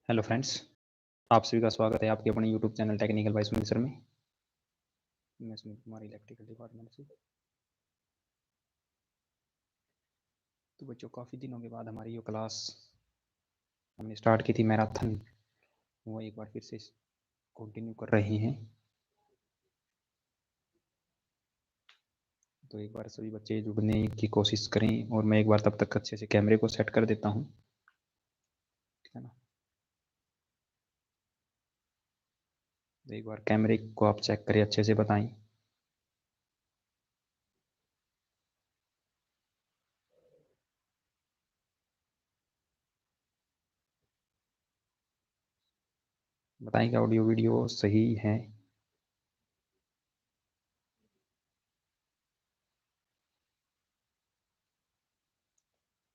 Hello friends, आप सभी का स्वागत है आपके अपने YouTube channel technical by Sumit sir में। मैं सुमित कुमार इलेक्ट्रिकल डिपार्टमेंट से। तो बच्चों, काफ़ी दिनों के बाद हमारी जो क्लास हमने स्टार्ट की थी मैराथन, वो एक बार फिर से कंटिन्यू कर रहे हैं। तो एक बार सभी बच्चे जुड़ने की कोशिश करें और मैं एक बार तब तक अच्छे से कैमरे को सेट कर देता हूँ, ठीक है ना। तो एक बार कैमरे को आप चेक करें, अच्छे से बताएं। बताएं कि ऑडियो वीडियो सही है।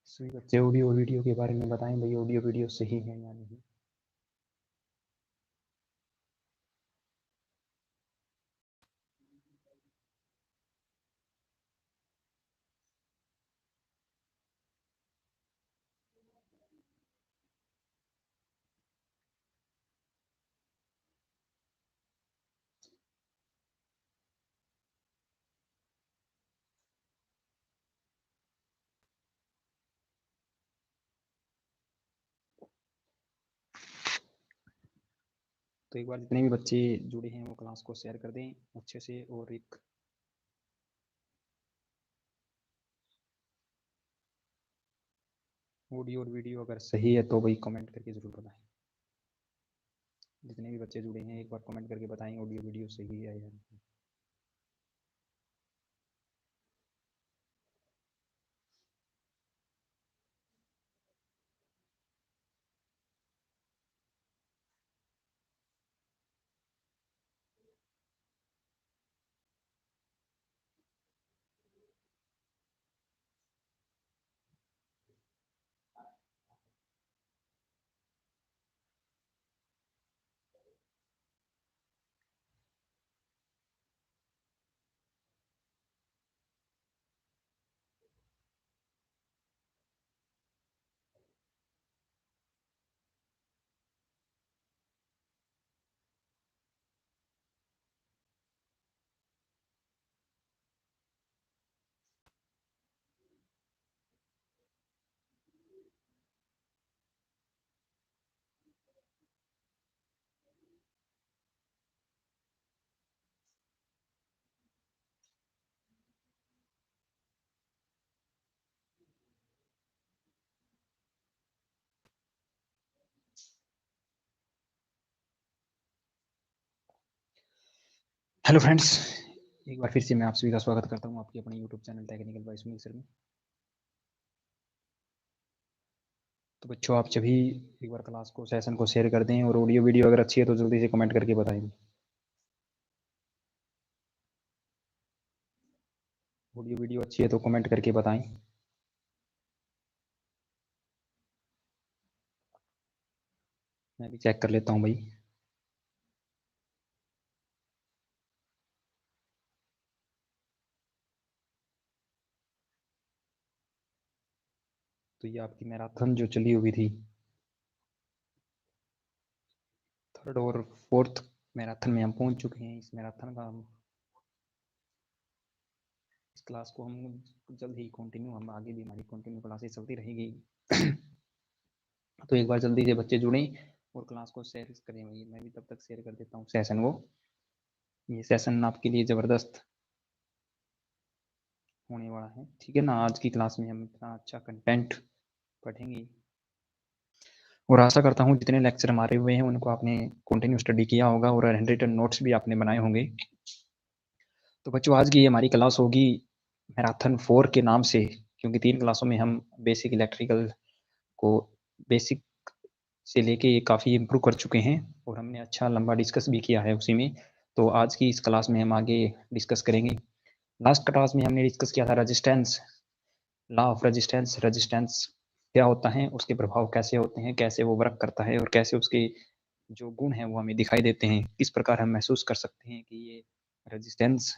सभी बच्चे ऑडियो वीडियो के बारे में बताएं भाई, ऑडियो वीडियो सही है या नहीं। तो एक बार जितने भी बच्चे जुड़े हैं वो क्लास को शेयर कर दें अच्छे से। और एक ऑडियो और वीडियो अगर सही है तो भाई कमेंट करके ज़रूर बताएं। जितने भी बच्चे जुड़े हैं एक बार कमेंट करके बताएं ऑडियो वीडियो सही है या नहीं। हेलो फ्रेंड्स, एक बार फिर से मैं आप सभी का स्वागत करता हूँ आपके अपने YouTube channel technical by Sumit sir में। तो बच्चों, आप सभी एक बार क्लास को सेशन को शेयर कर दें और ऑडियो वीडियो अगर अच्छी है तो जल्दी से कमेंट करके बताएं। ऑडियो वीडियो अच्छी है तो कमेंट करके बताएं। मैं भी चेक कर लेता हूँ भाई। तो ये आपकी मैराथन जो चली हुई थी, थर्ड और फोर्थ मैराथन में हम पहुंच चुके हैं। इस मैराथन का हम इस क्लास को हम जल्द ही कंटिन्यू, हम आगे भी हमारी कंटिन्यू क्लासेस चलती रहेगी। तो एक बार जल्दी से बच्चे जुड़ें और क्लास को शेयर करें भाई। मैं भी तब तक शेयर कर देता हूँ सेशन को। ये सेशन आपके लिए ज़बरदस्त होने वाला है, ठीक है ना। आज की क्लास में हम इतना अच्छा कंटेंट पढ़ेंगे और आशा करता हूँ जितने लेक्चर हमारे हुए हैं उनको आपने कंटिन्यू स्टडी किया होगा और हैंड रिटन नोट्स भी आपने बनाए होंगे। तो बच्चों, आज की हमारी क्लास होगी मैराथन 4 के नाम से, क्योंकि 3 क्लासों में हम बेसिक इलेक्ट्रिकल को बेसिक से लेके काफ़ी इम्प्रूव कर चुके हैं और हमने अच्छा लंबा डिस्कस भी किया है उसी में। तो आज की इस क्लास में हम आगे डिस्कस करेंगे। लास्ट क्लास में हमने डिस्कस किया था resistance, law of resistance. Resistance क्या होता है, उसके प्रभाव कैसे होते हैं, कैसे वो वर्क करता है और कैसे उसके जो गुण हैं वो हमें दिखाई देते हैं, किस प्रकार हम महसूस कर सकते हैं कि ये रेजिस्टेंस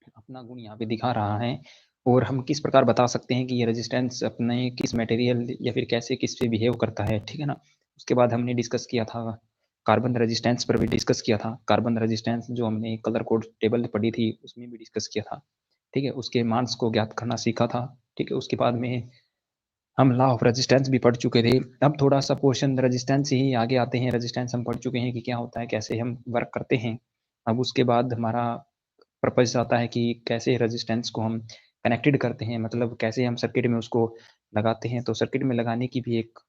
अपना गुण यहाँ पे दिखा रहा है और हम किस प्रकार बता सकते हैं कि ये रेजिस्टेंस अपने किस मटेरियल या फिर कैसे किस पे बिहेव करता है, ठीक है ना। उसके बाद हमने डिस्कस किया था कार्बन रेजिस्टेंस पर भी डिस्कस किया था। कार्बन रेजिस्टेंस जो हमने कलर कोड टेबल पढ़ी थी उसमें भी डिस्कस किया था, ठीक है? उसके मास को ज्ञात करना सीखा था, ठीक है? उसके बाद में हम लॉ ऑफ रेजिस्टेंस भी पढ़ चुके थे। अब थोड़ा-सा पोर्शन रेजिस्टेंस ही आगे आते हैं। रेजिस्टेंस हम पढ़ चुके हैं कि क्या होता है, कैसे हम वर्क करते हैं। अब उसके बाद हमारा पर्पस आता है कि कैसे रेजिस्टेंस को हम कनेक्टेड करते हैं, मतलब कैसे हम सर्किट में उसको लगाते हैं। तो सर्किट में लगाने की भी एक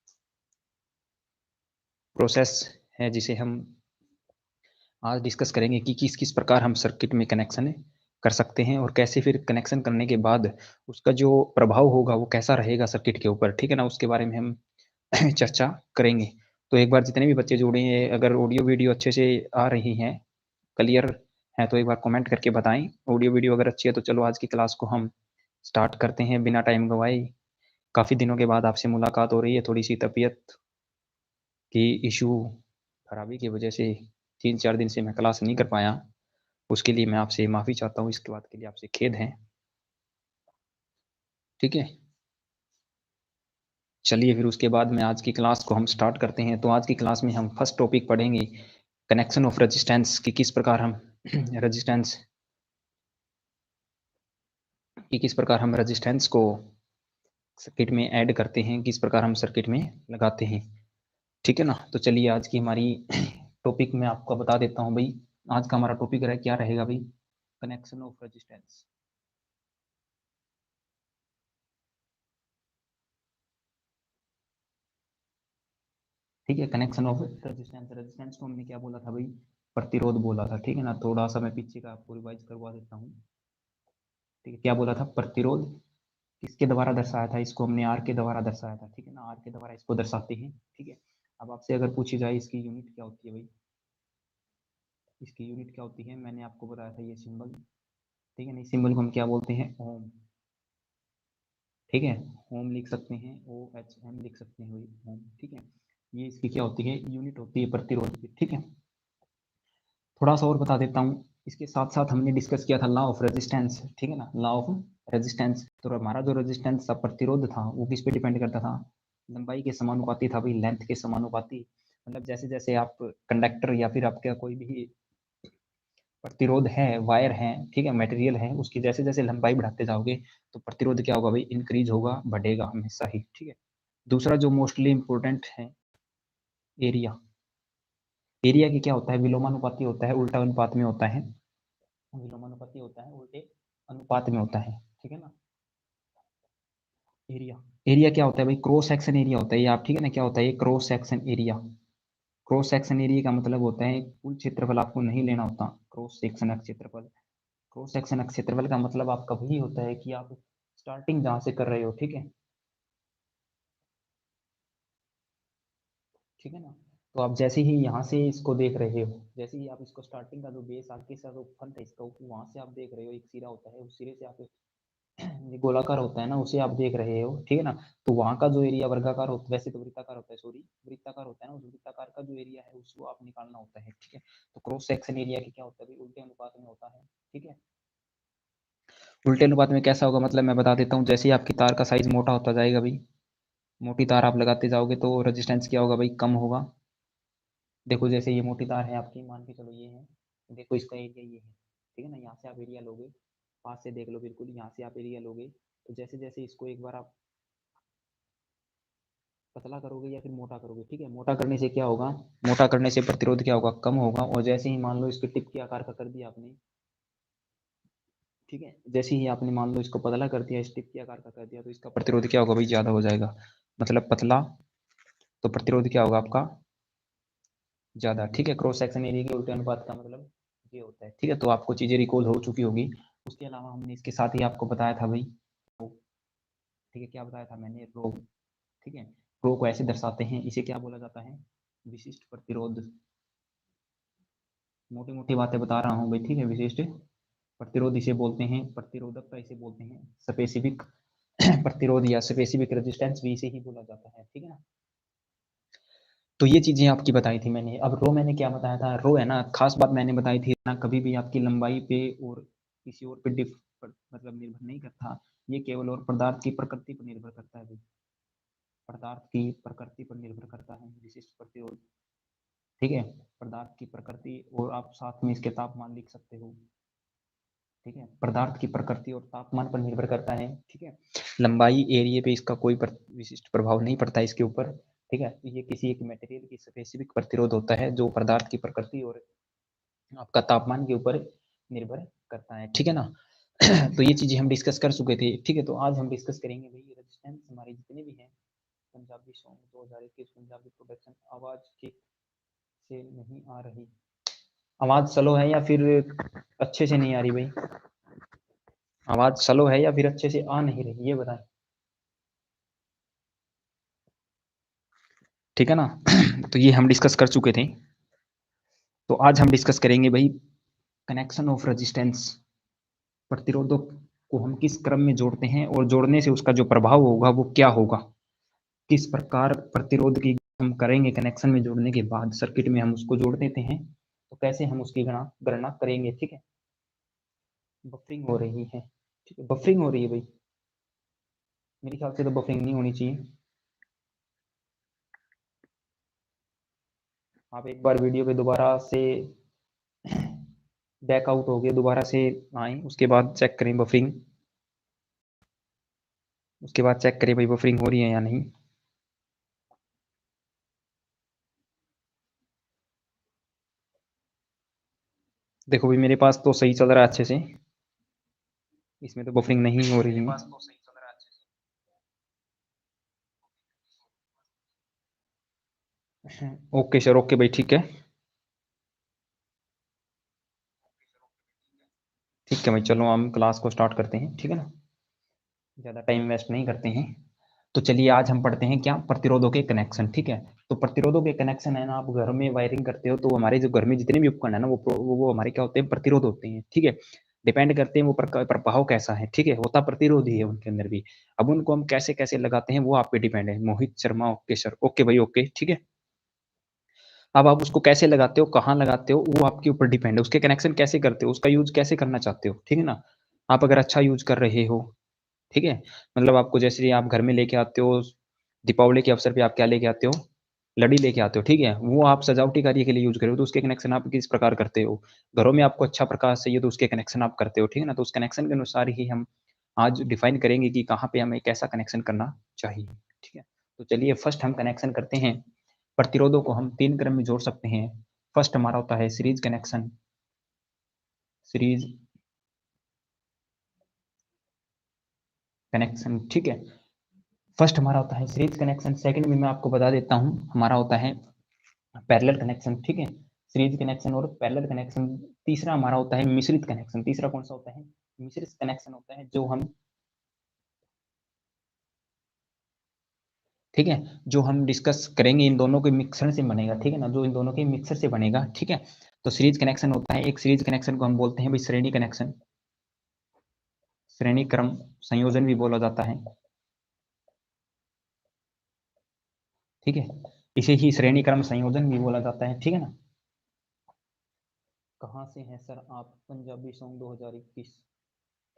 प्रोसेस है जिसे हम आज डिस्कस करेंगे कि किस-किस प्रकार हम सर्किट में कनेक्शन कर सकते हैं और कैसे फिर कनेक्शन करने के बाद उसका जो प्रभाव होगा वो कैसा रहेगा सर्किट के ऊपर, ठीक है ना? उसके बारे में हम चर्चा करेंगे। तो एक बार जितने भी बच्चे जुड़े हैं, अगर ऑडियो वीडियो अच्छे से आ रही हैं, क्लियर है तो एक बार कमेंट करके बताएँ। ऑडियो वीडियो अगर अच्छी है तो चलो आज की क्लास को हम स्टार्ट करते हैं बिना टाइम गँवाए। काफ़ी दिनों के बाद आपसे मुलाकात हो रही है, थोड़ी-सी तबीयत की इश्यू खराबी की वजह से 3-4 दिन से मैं क्लास नहीं कर पाया। उसके लिए मैं आपसे माफ़ी चाहता हूँ, इसके बात के लिए आपसे खेद है। ठीक है? चलिए फिर उसके बाद में आज की क्लास को हम स्टार्ट करते हैं। तो आज की क्लास में हम फर्स्ट टॉपिक पढ़ेंगे कनेक्शन ऑफ रेजिस्टेंस कि किस प्रकार हम रेजिस्टेंस को सर्किट में ऐड करते हैं, किस प्रकार हम सर्किट में लगाते हैं। ठीक है ना? तो चलिए आज की हमारी टॉपिक मैं आपको बता देता हूँ भई। आज का हमारा टॉपिक क्या रहेगा भई? Connection of resistance. ठीक है? Connection of resistance. रेजिस्टेंस को हमने क्या बोला था भई? प्रतिरोध बोला था। ठीक है ना? थोड़ा-सा मैं पीछे का आपको रिवाइज़ करवा देता हूँ। ठीक है? क्या बोला था? प्रतिरोध किसके द्वारा दर्शाया था? इसको हमने आर के द्वारा दर्शाया था। ठीक है ना? आर के द्वारा इसको दर्शाते हैं। ठीक है? अब आपसे अगर पूछी जाए इसकी यूनिट क्या होती है भई? इसकी यूनिट क्या होती है? मैंने आपको बताया था ये सिंबल। ठीक है ना? इस सिंबल को हम क्या बोलते हैं? ओम। ठीक है? ओम लिख सकते हैं, OHM लिख सकते हैं वही ओम। ठीक है? ये इसकी क्या होती है? यूनिट होती है प्रतिरोध की। ठीक है? थोड़ा-सा और बता देता हूँ। इसके साथ-साथ हमने डिस्कस किया था लॉ ऑफ रेजिस्टेंस, ठीक है ना? Law of resistance. तो हमारा जो रेजिस्टेंस था, प्रतिरोध था, वो किस पे डिपेंड करता था? लंबाई के समानुपाती था भई, लेंथ के समानुपाती। मतलब जैसे-जैसे आप कंडक्टर या फिर आपका कोई भी प्रतिरोध है, वायर है, ठीक है, मटेरियल है, उसकी जैसे-जैसे लंबाई बढ़ाते जाओगे, तो प्रतिरोध क्या होगा भई? इंक्रीज़ होगा, बढ़ेगा हमेशा ही, ठीक है? दूसरा जो मोस्टली इम्पोर्टेंट है, एरिया। एरिया की क्या होता है? विलोमानुपाती होता है, उल्टा अनुपात में होता है। विलोमानुपाती होता है, उल्टे अनुपात में होता है, ठीक है ना? एरिया। एरिया क्या होता है भाई? क्रॉस सेक्शन एरिया होता है ये आप ठीक है ना? क्या होता है ये? Cross section area. Cross section area का मतलब होता है कुल क्षेत्रफल आपको नहीं लेना होता। क्रॉस सेक्शन क्षेत्रफल। क्रॉस सेक्शन क्षेत्रफल का मतलब आपका वही होता है कि आप स्टार्टिंग जहाँ से कर रहे हो, ठीक है? ठीक है ना? तो आप जैसे ही यहाँ से इसको देख रहे हो, जैसे ही आप इसको स्टार्टिंग का जो बेस आगे से जो फ्रंट है इसका, वहाँ से आप देख रहे हो, एक सिरा होता है, उस सिरे से आप ये गोलाकार होता है ना, उसे आप देख रहे हो, ठीक है ना? तो वहाँ का जो एरिया वर्गाकार होता है, वैसे तो वृत्ताकार होता है, सॉरी, वृत्ताकार होता है ना, उस वृत्ताकार का जो एरिया है उसको आप निकालना होता है, ठीक है? तो क्रॉस सेक्शन एरिया की क्या होता है, उल्टे अनुपात में होता है, ठीक है? उल्टे अनुपात में कैसा होगा मतलब मैं बता देता हूँ, जैसे ही आपकी तार का साइज मोटा होता जाएगा भाई, मोटी तार आप लगाते जाओगे तो रेजिस्टेंस क्या होगा भाई? कम होगा। देखो जैसे ये मोटी तार है आपकी, मान के चलो ये है, देखो इसका एरिया ये है, ठीक है ना? यहाँ से आप एरिया लोगे, पास से देख लो बिल्कुल, यहाँ से आप एरिया लोगे, तो जैसे-जैसे इसको एक बार आप पतला करोगे या फिर मोटा करोगे, ठीक है? मोटा करने से क्या होगा? मोटा करने से प्रतिरोध क्या होगा? कम होगा और जैसे ही मान लो इसके टिप के आकार का कर दिया आपने, ठीक है? जैसे ही आपने मान लो इसको पतला कर दिया, इस टिप के आकार का कर दिया, तो इसका प्रतिरोध क्या होगा भाई? ज़्यादा हो जाएगा। मतलब पतला, तो प्रतिरोध क्या होगा आपका? ज़्यादा, ठीक है? क्रॉस सेक्शन एरिया के उल्टे अनुपात का मतलब ये होता है, ठीक है? तो आपको चीज़ें रिकॉल हो चुकी होगी। उसके अलावा हमने इसके साथ ही आपको बताया था भई, रो, ठीक है? क्या बताया था मैंने? रो, ठीक है? रो को ऐसे दर्शाते हैं, इसे क्या बोला जाता है? विशिष्ट प्रतिरोध। मोटी-मोटी बातें बता रहा हूँ भाई, ठीक है? विशिष्ट प्रतिरोध इसे बोलते हैं, प्रतिरोधकता इसे बोलते हैं, स्पेसिफिक प्रतिरोध या स्पेसिफिक रेजिस्टेंस भी इसे ही बोला जाता है, ठीक है ना? तो ये चीज़ें आपकी बताई थी मैंने। अब रो मैंने क्या बताया था? रो है ना, ख़ास बात मैंने बताई थी ना, कभी भी आपकी लंबाई पे और किसी और पे मतलब निर्भर नहीं करता। ये केवल और पदार्थ की प्रकृति पर निर्भर करता है भाई। पदार्थ की प्रकृति पर निर्भर करता है विशिष्ट प्रतिरोध। ठीक है, पदार्थ की प्रकृति और आप साथ में इसके तापमान लिख सकते हो। ठीक है, पदार्थ की प्रकृति और तापमान पर निर्भर करता है। ठीक है, लंबाई एरिया पे इसका कोई विशिष्ट प्रभाव नहीं पड़ता है इसके ऊपर। ठीक है, ये किसी एक मटेरियल की स्पेसिफिक प्रतिरोध होता है जो पदार्थ की प्रकृति और आपका तापमान के ऊपर निर्भर करता है। ठीक है ना। तो ये चीजें हम डिस्कस कर चुके थे। ठीक है, तो आज हम डिस्कस करेंगे भाई रेजिस्टेंस हमारे जितने भी हैं। Punjabi song 2021 Punjabi production. आवाज ठीक से नहीं आ रही, आवाज स्लो है या फिर अच्छे से नहीं आ रही भाई? आवाज स्लो है या फिर अच्छे से आ नहीं रही, ये बताएं। ठीक है ना। तो ये हम डिस्कस कर चुके थे। तो आज हम डिस्कस करेंगे भाई कनेक्शन ऑफ रेजिस्टेंस। प्रतिरोधों को हम किस क्रम में जोड़ते हैं और जोड़ने से उसका जो प्रभाव होगा वो क्या होगा। किस प्रकार प्रतिरोध की हम करेंगे कनेक्शन में जोड़ने के बाद सर्किट में हम उसको जोड़ देते हैं, तो कैसे हम उसकी गणना करेंगे। ठीक है, बफरिंग हो रही है। ठीक है, बफरिंग हो रही है भाई, मेरे ख्याल से तो बफरिंग नहीं होनी चाहिए। आप एक बार वीडियो पे दोबारा से बैकआउट हो गए, दोबारा से आए, उसके बाद चेक करें बफरिंग, उसके बाद चेक करें भाई बफरिंग हो रही है या नहीं। देखो भाई मेरे पास तो सही चल रहा है अच्छे से, इसमें तो बफरिंग नहीं हो रही है। ओके सर, ओके भाई, ठीक है। ठीक है भाई, चलो हम क्लास को स्टार्ट करते हैं। ठीक है ना, ज़्यादा टाइम वेस्ट नहीं करते हैं। तो चलिए आज हम पढ़ते हैं क्या, प्रतिरोधों के कनेक्शन। ठीक है, तो प्रतिरोधों के कनेक्शन है ना, आप घर में वायरिंग करते हो तो हमारे जो घर में जितने भी उपकरण है ना वो हमारे क्या होते हैं, प्रतिरोध होते हैं। ठीक है, डिपेंड करते हैं वो प्रभाव कैसा है। ठीक है, होता प्रतिरोध ही है उनके अंदर भी। अब उनको हम कैसे कैसे लगाते हैं वो आप पे डिपेंड है। Mohit Sharma, okay sir, okay भाई, ओके, ठीक है। अब आप उसको कैसे लगाते हो, कहाँ लगाते हो, वो आपके ऊपर डिपेंड है। उसके कनेक्शन कैसे करते हो, उसका यूज कैसे करना चाहते हो। ठीक है ना, आप अगर अच्छा यूज कर रहे हो, ठीक है, मतलब आपको जैसे आप घर में लेके आते हो, दीपावली के अवसर पे आप क्या लेके आते हो, लड़ी लेके आते हो। ठीक है, वो आप सजावटी कार्य के लिए यूज करो तो उसके कनेक्शन आप किस प्रकार करते हो। घरों में आपको अच्छा प्रकाश चाहिए तो उसके कनेक्शन आप करते हो। ठीक है ना, तो उस कनेक्शन के अनुसार ही हम आज डिफाइन करेंगे कि कहाँ पे हमें कैसा कनेक्शन करना चाहिए। ठीक है, तो चलिए फर्स्ट हम कनेक्शन करते हैं। प्रतिरोधों को हम तीन क्रम में जोड़ सकते हैं। फर्स्ट हमारा होता है सीरीज कनेक्शन, सीरीज कनेक्शन। ठीक है, फर्स्ट हमारा होता है सीरीज कनेक्शन। सेकंड में मैं आपको बता देता हूँ हमारा होता है पैरेलल कनेक्शन। ठीक है, सीरीज कनेक्शन और पैरेलल कनेक्शन। तीसरा हमारा होता है मिश्रित कनेक्शन। तीसरा कौन सा होता है, मिश्रित कनेक्शन होता है जो हम, ठीक है, जो हम डिस्कस करेंगे इन दोनों के मिक्सर से बनेगा। ठीक है ना, जो इन दोनों के मिक्सर से बनेगा। ठीक है, तो सीरीज कनेक्शन होता है, एक सीरीज कनेक्शन को हम बोलते हैं भाई श्रेणी कनेक्शन, श्रेणी क्रम संयोजन भी बोला जाता है। ठीक है, इसे ही श्रेणी क्रम संयोजन भी बोला जाता है। ठीक है ना। कहाँ से हैं सर आप, पंजाबी सॉन्ग 2021।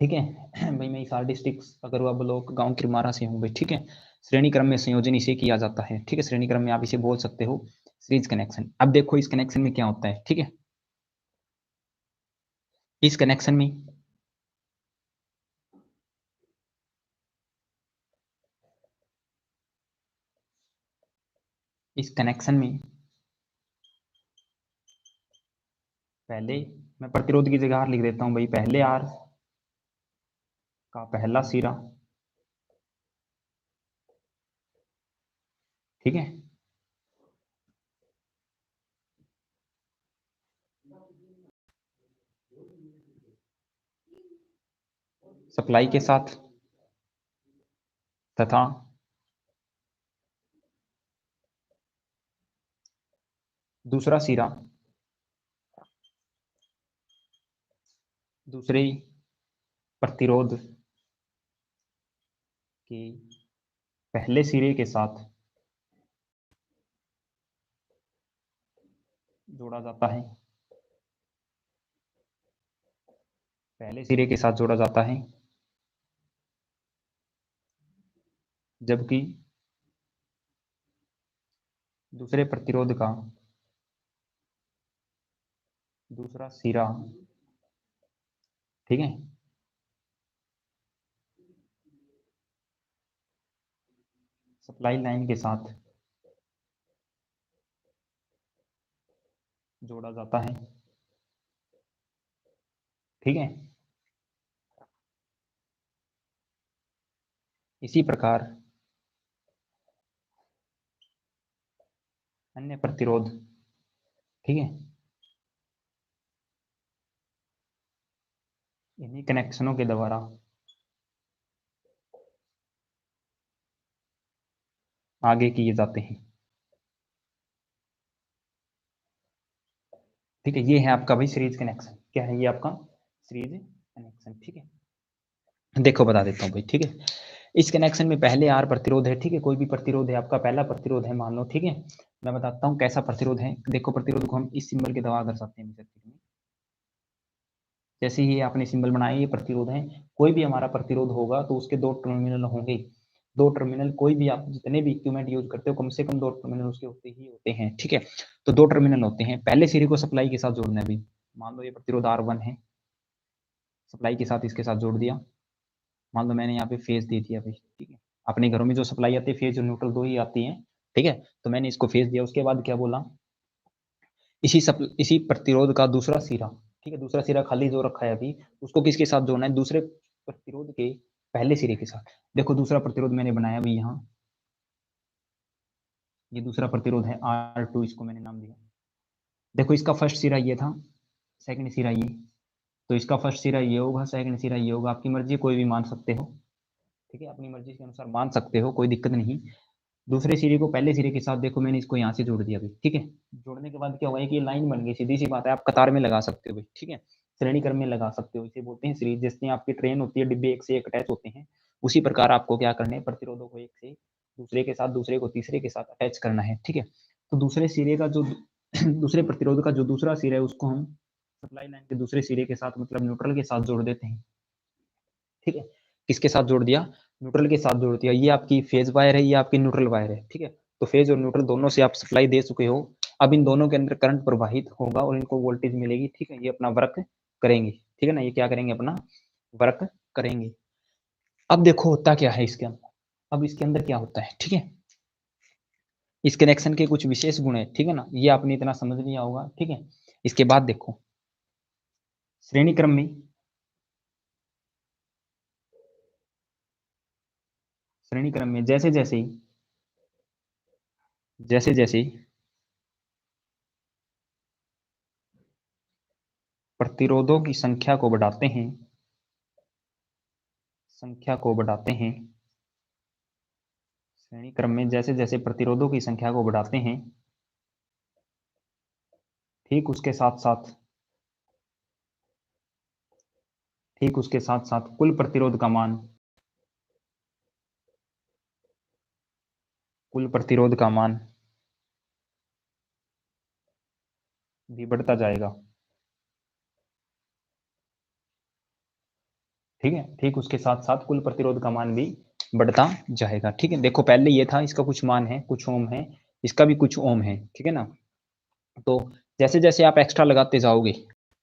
ठीक है भाई मैं हिसार डिस्ट्रिक्ट अगरवा ब्लॉक गांव किरमारा से हूँ भाई। ठीक है, श्रेणी क्रम में संयोजन इसे किया जाता है। ठीक है, श्रेणी क्रम में आप इसे बोल सकते हो सीरीज कनेक्शन। अब देखो इस कनेक्शन में क्या होता है। ठीक है, इस कनेक्शन में इस कनेक्शन में पहले मैं प्रतिरोध की जगह आर लिख देता हूँ भाई। पहले आर का पहला सिरा, ठीक है, सप्लाई के साथ तथा दूसरा सिरा दूसरे प्रतिरोध के पहले सिरे के साथ जोड़ा जाता है। पहले सिरे के साथ जोड़ा जाता है, जबकि दूसरे प्रतिरोध का दूसरा सिरा, ठीक है, सप्लाई लाइन के साथ जोड़ा जाता है, ठीक है। इसी प्रकार अन्य प्रतिरोध, ठीक है, इन्हीं कनेक्शनों के द्वारा आगे किए जाते हैं, ठीक है। ये है आपका भाई सीरीज कनेक्शन। क्या है ये आपका? सीरीज कनेक्शन, ठीक है। देखो बता देता हूँ भाई, ठीक है। इस कनेक्शन में पहले आर प्रतिरोध है, ठीक है, कोई भी प्रतिरोध है, आपका पहला प्रतिरोध है मान लो, ठीक है। मैं बताता हूँ कैसा प्रतिरोध है। देखो प्रतिरोध को हम इस सिंबल के द्वारा दर्शाते हैं सर्किट में। जैसे ही आपने सिंबल बनाया, ये प्रतिरोध है। कोई भी हमारा प्रतिरोध होगा तो उसके दो टर्मिनल होंगे। दो टर्मिनल, कोई भी आप जितने भी इक्विपमेंट यूज करते हो, कम से कम दो टर्मिनल उसके होते ही होते हैं, ठीक है। तो दो टर्मिनल होते हैं। पहले सिरे को सप्लाई के साथ जोड़ना है भाई। मान लो ये प्रतिरोध R1 है, सप्लाई के साथ इसके साथ जोड़ दिया। मान लो मैंने यहाँ पे फेज दे दिया भाई, ठीक है। अपने घरों में जो सप्लाई आती है, फेज और न्यूट्रल दो ही आती है, ठीक है। तो मैंने इसको फेज दिया, उसके बाद क्या बोला, इसी प्रतिरोध का दूसरा सिरा, ठीक है, दूसरा सिरा खाली जो रखा है अभी, उसको किसके साथ जोड़ना है? दूसरे प्रतिरोध के पहले सिरे के साथ। देखो दूसरा प्रतिरोध मैंने बनाया अभी यहाँ, ये दूसरा प्रतिरोध है R2, इसको मैंने नाम दिया। देखो इसका फर्स्ट सिरा ये था, सेकंड सिरा ये, तो इसका फर्स्ट सिरा ये होगा, सेकंड सिरा ये होगा। आपकी मर्जी, कोई भी मान सकते हो, ठीक है, अपनी मर्जी के अनुसार मान सकते हो, कोई दिक्कत नहीं। दूसरे सिरे को पहले सिरे के साथ, देखो मैंने इसको यहाँ से जोड़ दिया भाई, ठीक है। जोड़ने के बाद क्या होगा कि ये लाइन बन गई, सीधी सी बात है। आप कतार में लगा सकते हो भाई, ठीक है, श्रेणी क्रम में लगा सकते हो, इसे बोलते हैं सीरीज। जैसे आपकी ट्रेन होती है, डिब्बे एक से एक अटैच होते हैं, उसी प्रकार आपको क्या करना है, प्रतिरोधों को एक से दूसरे के साथ, दूसरे को तीसरे के साथ अटैच करना है, ठीक है। तो दूसरे सिरे का जो दूसरे प्रतिरोध का जो दूसरा सिरा है, उसको हम सप्लाई लाइन के दूसरे सिरे के साथ, मतलब न्यूट्रल के साथ जोड़ देते हैं, ठीक है। किसके साथ जोड़ दिया? न्यूट्रल के साथ जोड़ दिया। ये आपकी फेज वायर है, ये आपकी न्यूट्रल वायर है, ठीक है। तो फेज और न्यूट्रल दोनों से आप सप्लाई दे चुके हो। अब इन दोनों के अंदर करंट प्रवाहित होगा और इनको वोल्टेज मिलेगी, ठीक है। ये अपना वर्क करेंगे, ठीक है ना, ये क्या करेंगे, अपना वर्क करेंगे। अब देखो होता क्या है इसके अंदर, अब इसके अंदर क्या होता है, ठीक है। इस कनेक्शन के कुछ विशेष गुण है, ठीक है ना, ये आपने इतना समझ लिया होगा, ठीक है। इसके बाद देखो श्रेणी क्रम में, श्रेणी क्रम में जैसे जैसे प्रतिरोधों की संख्या को बढ़ाते हैं, संख्या को बढ़ाते हैं, श्रेणी क्रम में जैसे जैसे प्रतिरोधों की संख्या को बढ़ाते हैं, ठीक उसके साथ साथ, ठीक उसके साथ साथ कुल प्रतिरोध का मान, कुल प्रतिरोध का मान भी बढ़ता जाएगा, ठीक है। ठीक उसके साथ साथ कुल प्रतिरोध का मान भी बढ़ता जाएगा, ठीक है। देखो पहले ये था, इसका कुछ मान है, कुछ ओम है, इसका भी कुछ ओम है, ठीक है ना। तो जैसे जैसे आप एक्स्ट्रा लगाते जाओगे,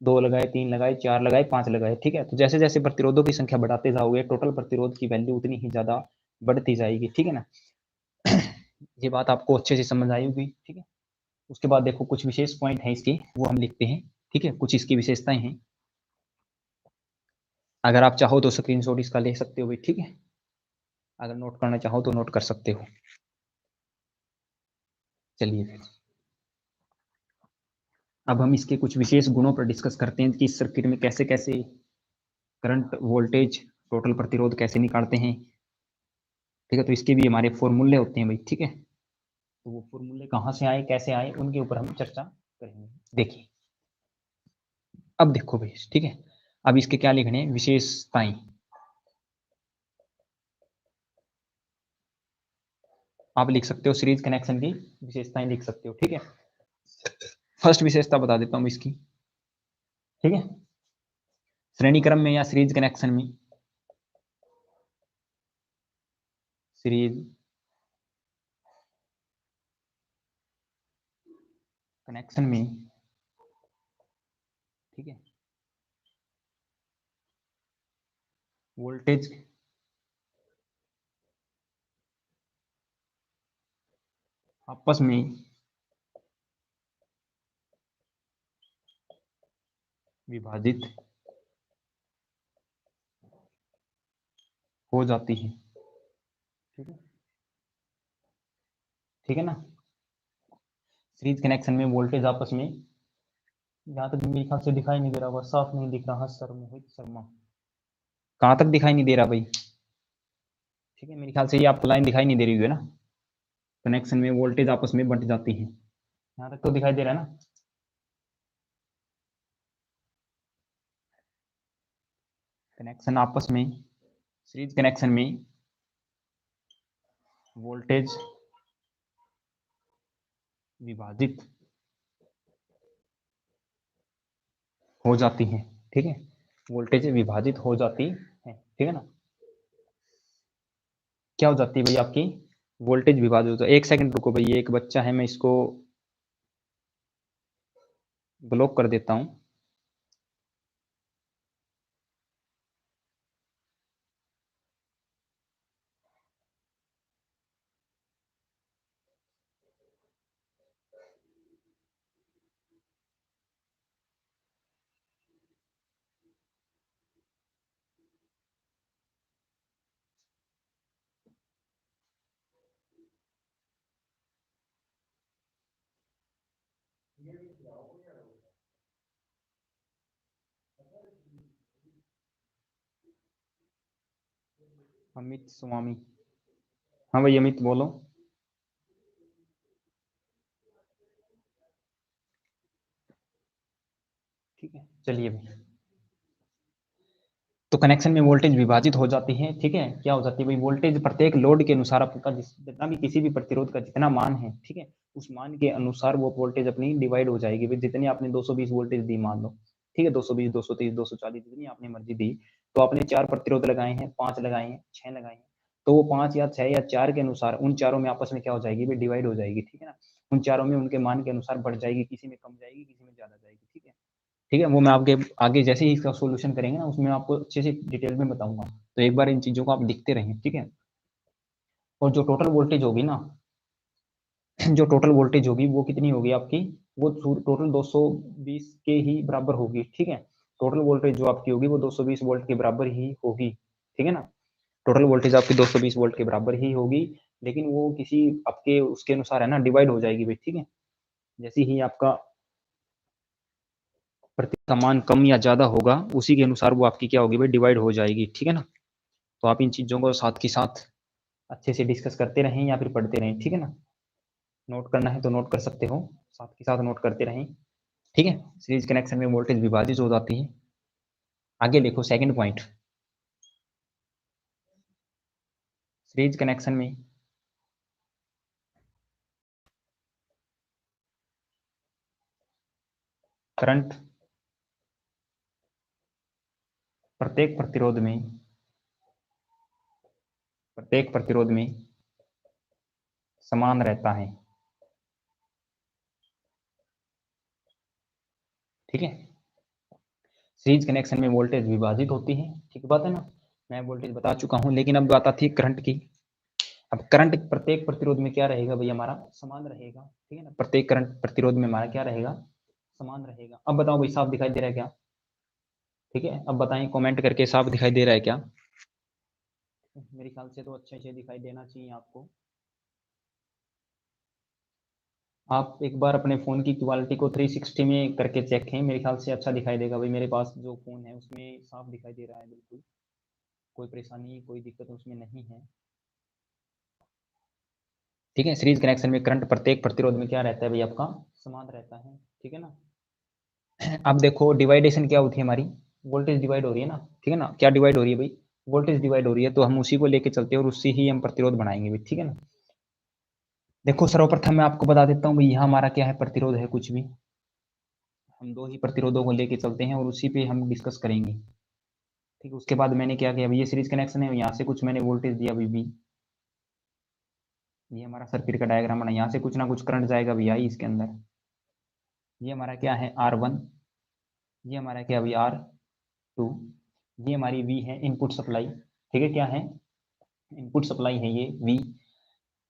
दो लगाए, तीन लगाए, चार लगाए, पांच लगाए, ठीक है, तो जैसे जैसे प्रतिरोधों की संख्या बढ़ाते जाओगे, टोटल प्रतिरोध की वैल्यू उतनी ही ज्यादा बढ़ती जाएगी, ठीक है ना। ये बात आपको अच्छे से समझ आई होगी, ठीक है। उसके बाद देखो कुछ विशेष पॉइंट है इसके, वो हम लिखते हैं, ठीक है। कुछ इसकी विशेषताएं हैं, अगर आप चाहो तो स्क्रीनशॉट इसका ले सकते हो भाई, ठीक है। अगर नोट करना चाहो तो नोट कर सकते हो। चलिए फिर अब हम इसके कुछ विशेष गुणों पर डिस्कस करते हैं कि इस सर्किट में कैसे कैसे करंट, वोल्टेज, टोटल प्रतिरोध कैसे निकालते हैं, ठीक है। तो इसके भी हमारे फॉर्मूले होते हैं भाई, ठीक है। तो वो फॉर्मूले कहाँ से आए, कैसे आए, उनके ऊपर हम चर्चा करेंगे। देखिए अब देखो भाई, ठीक है, अब इसके क्या लिखने हैं, विशेषताएं। आप लिख सकते हो सीरीज कनेक्शन की विशेषताएं लिख सकते हो, ठीक है। फर्स्ट विशेषता बता देता हूँ इसकी, ठीक है। श्रेणी क्रम में या सीरीज कनेक्शन में, सीरीज कनेक्शन में, ठीक है, वोल्टेज आपस में विभाजित हो जाती है, ठीक है, ठीक है ना। सीरीज कनेक्शन में वोल्टेज आपस में, यहाँ तक मेरे ख्याल से दिखाई नहीं दे रहा, बस साफ नहीं दिख रहा, सर मोहित शर्मा, कहाँ तक दिखाई नहीं दे रहा भाई, ठीक है, मेरे ख्याल से ये आपको लाइन दिखाई नहीं दे रही है ना। कनेक्शन में वोल्टेज आपस में बंट जाती है, यहाँ तक तो दिखाई दे रहा है ना। कनेक्शन आपस में, सीरीज कनेक्शन में वोल्टेज विभाजित हो जाती है, ठीक है, वोल्टेज विभाजित हो जाती है, ठीक है ना। क्या हो जाती है भाई आपकी, वोल्टेज विभाजित होता है। एक सेकंड रुको भाई, ये एक बच्चा है, मैं इसको ब्लॉक कर देता हूं। अमित स्वामी, हाँ भाई अमित बोलो। ठीक है, चलिए भाई, तो कनेक्शन में वोल्टेज विभाजित हो जाती है, ठीक है, क्या हो जाती है भाई, वोल्टेज प्रत्येक लोड के अनुसार आपका जितना भी किसी भी प्रतिरोध का जितना मान है, ठीक है, उस मान के अनुसार वो वोल्टेज अपनी डिवाइड हो जाएगी भाई। जितनी आपने 220 वोल्टेज दी मान लो, ठीक है, 220, 230, 240 जितनी आपने मर्जी दी, तो आपने 4 प्रतिरोध लगाए हैं, 5 लगाए हैं, 6 लगाए हैं, तो वो 5 या 6 या 4 के अनुसार उन चारों में आपस में क्या हो जाएगी भाई, डिवाइड हो जाएगी, ठीक है ना। उन चारों में उनके मान के अनुसार बढ़ जाएगी, किसी में कम जाएगी, किसी में ज्यादा जाएगी, ठीक है, ठीक है, वो मैं आपके आगे जैसे ही इसका सॉल्यूशन करेंगे ना, उसमें आपको अच्छे से डिटेल में बताऊंगा। तो एक बार इन चीजों को आप लिखते रहें, ठीक है। और जो टोटल वोल्टेज होगी ना, जो टोटल वोल्टेज होगी वो कितनी होगी आपकी, वो टोटल 220 के ही बराबर होगी, ठीक है। टोटल वोल्टेज जो आपकी होगी वो 220 वोल्ट के बराबर ही होगी, ठीक है ना। टोटल वोल्टेज आपकी 220 वोल्ट के बराबर ही होगी, लेकिन वो किसी आपके उसके अनुसार है ना डिवाइड हो जाएगी भाई, ठीक है। जैसे ही आपका प्रति का मान कम या ज्यादा होगा, उसी के अनुसार वो आपकी क्या होगी भाई, डिवाइड हो जाएगी, ठीक है ना। तो आप इन चीजों को साथ के साथ अच्छे से डिस्कस करते रहें या फिर पढ़ते रहें, ठीक है ना। नोट करना है तो नोट कर सकते हो, साथ के साथ नोट करते रहें, ठीक है। सीरीज कनेक्शन में वोल्टेज विभाजित हो जाती है। आगे देखो सेकंड पॉइंट, सीरीज कनेक्शन में करंट प्रत्येक प्रतिरोध में, प्रत्येक प्रतिरोध में समान रहता है, ठीक है। सीरीज कनेक्शन में वोल्टेज विभाजित होती है, ठीक बात है ना। मैं वोल्टेज बता चुका हूं, लेकिन अब बात आती है करंट की। अब करंट प्रत्येक प्रतिरोध में क्या रहेगा भाई, हमारा समान रहेगा, ठीक है ना। प्रत्येक करंट प्रतिरोध में हमारा क्या रहेगा, समान रहेगा। अब बताओ भाई, साफ दिखाई दे रहा है क्या, ठीक है। अब बताएं कमेंट करके, साफ दिखाई दे रहा है क्या। मेरे ख्याल से तो अच्छे से दिखाई देना चाहिए आपको। आप एक बार अपने फ़ोन की क्वालिटी को 360 में करके चेक करें, मेरे ख्याल से अच्छा दिखाई देगा भाई। मेरे पास जो फ़ोन है उसमें साफ दिखाई दे रहा है बिल्कुल, कोई परेशानी कोई दिक्कत उसमें नहीं है, ठीक है। सीरीज कनेक्शन में करंट प्रत्येक प्रतिरोध में क्या रहता है भाई, आपका समान रहता है, ठीक है ना। अब देखो डिवाइडेशन क्या होती है हमारी, वोल्टेज डिवाइड हो रही है ना, ठीक है ना। क्या डिवाइड हो रही है भाई, वोल्टेज डिवाइड हो रही है, तो हम उसी को लेके चलते हैं और उससे ही हम प्रतिरोध बनाएंगे भाई, ठीक है ना। देखो सर्वप्रथम मैं आपको बता देता हूँ भाई, यहाँ हमारा क्या है, प्रतिरोध है कुछ भी, हम दो ही प्रतिरोधों को लेके चलते हैं और उसी पे हम डिस्कस करेंगे, ठीक है। उसके बाद मैंने क्या किया, ये सीरीज कनेक्शन है, यहाँ से कुछ मैंने वोल्टेज दिया वी, ये हमारा सर्किट का डायग्राम बना, यहाँ से कुछ ना कुछ करंट जाएगा भी आई इसके अंदर, ये हमारा क्या है R1, ये हमारा क्या अभी R2, ये हमारी V है इनपुट सप्लाई, ठीक है, क्या है इनपुट सप्लाई है ये V।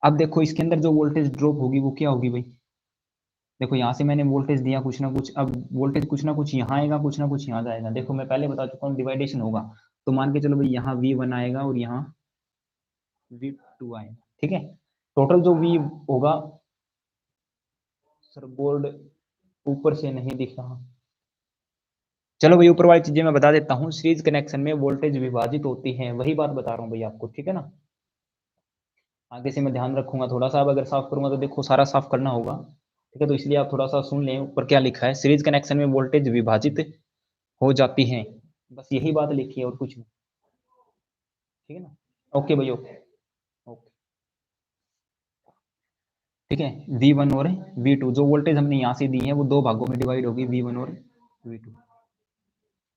अब देखो इसके अंदर जो वोल्टेज ड्रॉप होगी वो क्या होगी भाई, देखो यहाँ से मैंने वोल्टेज दिया कुछ ना कुछ, अब वोल्टेज कुछ ना कुछ यहाँ आएगा, कुछ ना कुछ यहाँ जाएगा। देखो मैं पहले बता चुका हूँ डिवाइडेशन होगा, तो मान के चलो भाई यहाँ V1 आएगा और यहाँ V2 आएगा, ठीक है। टोटल जो V होगा, सर बोर्ड ऊपर से नहीं दिख रहा, चलो भाई ऊपर वाली चीजें मैं बता देता हूँ। सीरीज कनेक्शन में वोल्टेज विभाजित होती है, वही बात बता रहा हूँ भाई आपको, ठीक है ना। आगे से मैं ध्यान रखूंगा थोड़ा सा, अब अगर साफ करूंगा तो देखो सारा साफ करना होगा, ठीक है। तो इसलिए आप थोड़ा सा सुन लें ऊपर क्या लिखा है, सीरीज कनेक्शन में वोल्टेज विभाजित हो जाती है, बस यही बात लिखी है और कुछ नहीं, ठीक है ना। ओके भाई, ओके ओके, ठीक है। V1 और V2 जो वोल्टेज हमने यहाँ से दी है वो दो भागों में डिवाइड होगी, V1 और V2,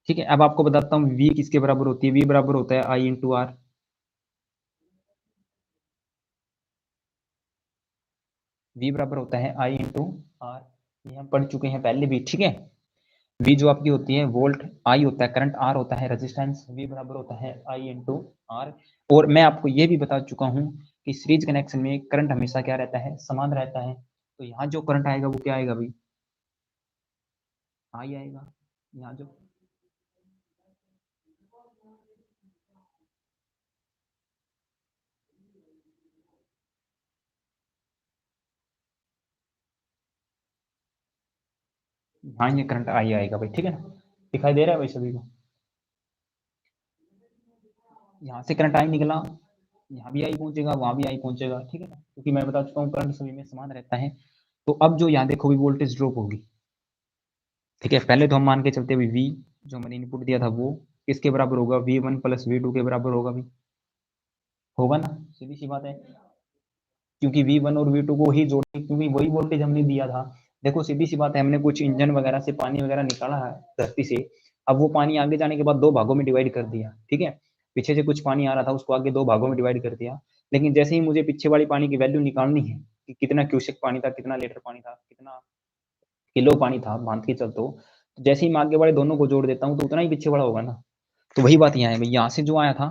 ठीक है। अब आपको बताता हूँ V किसके बराबर होती है, V बराबर होता है I इंटू आर, V बराबर होता है I इंटू आर, ये हम पढ़ चुके हैं पहले भी, ठीक है। V जो आपकी होती है वोल्ट, I होता है करंट, R होता है रेजिस्टेंस, V बराबर होता है I इंटू आर। और मैं आपको ये भी बता चुका हूँ कि सीरीज कनेक्शन में करंट हमेशा क्या रहता है, समान रहता है। तो यहाँ जो करंट आएगा वो क्या आएगा भाई, I आएगा। यहाँ जो हाँ ये करंट I आएगा भाई, ठीक है ना, दिखाई दे रहा है भाई सभी को। यहाँ से करंट I निकला, यहाँ भी I पहुंचेगा, वहां भी I पहुंचेगा, ठीक है ना, क्योंकि मैं बता चुका हूँ करंट सभी में समान रहता है। तो अब जो यहाँ देखो भी वोल्टेज ड्रॉप होगी, ठीक है। पहले तो हम मान के चलते हुए V जो हमने इनपुट दिया था वो किसके बराबर होगा, V1 प्लस V2 के बराबर होगा भी, होगा ना, सीधी सी बात है, क्योंकि V1 और V2 को ही जोड़े, क्योंकि वही वोल्टेज हमने दिया था। देखो सीधी सी बात है, हमने कुछ इंजन वगैरह से पानी वगैरह निकाला है धरती से, अब वो पानी आगे जाने के बाद दो भागों में डिवाइड कर दिया, ठीक है। पीछे से कुछ पानी आ रहा था, उसको आगे दो भागों में डिवाइड कर दिया, लेकिन जैसे ही मुझे पीछे वाली पानी की वैल्यू निकालनी है कि कितना क्यूसेक पानी था, कितना लीटर पानी था, कितना किलो पानी था, बांध के चलते हो, तो जैसे ही मैं आगे वाले दोनों को जोड़ देता हूँ तो उतना ही पीछे वाला होगा ना। तो वही बात यहाँ है भाई, यहाँ से जो आया था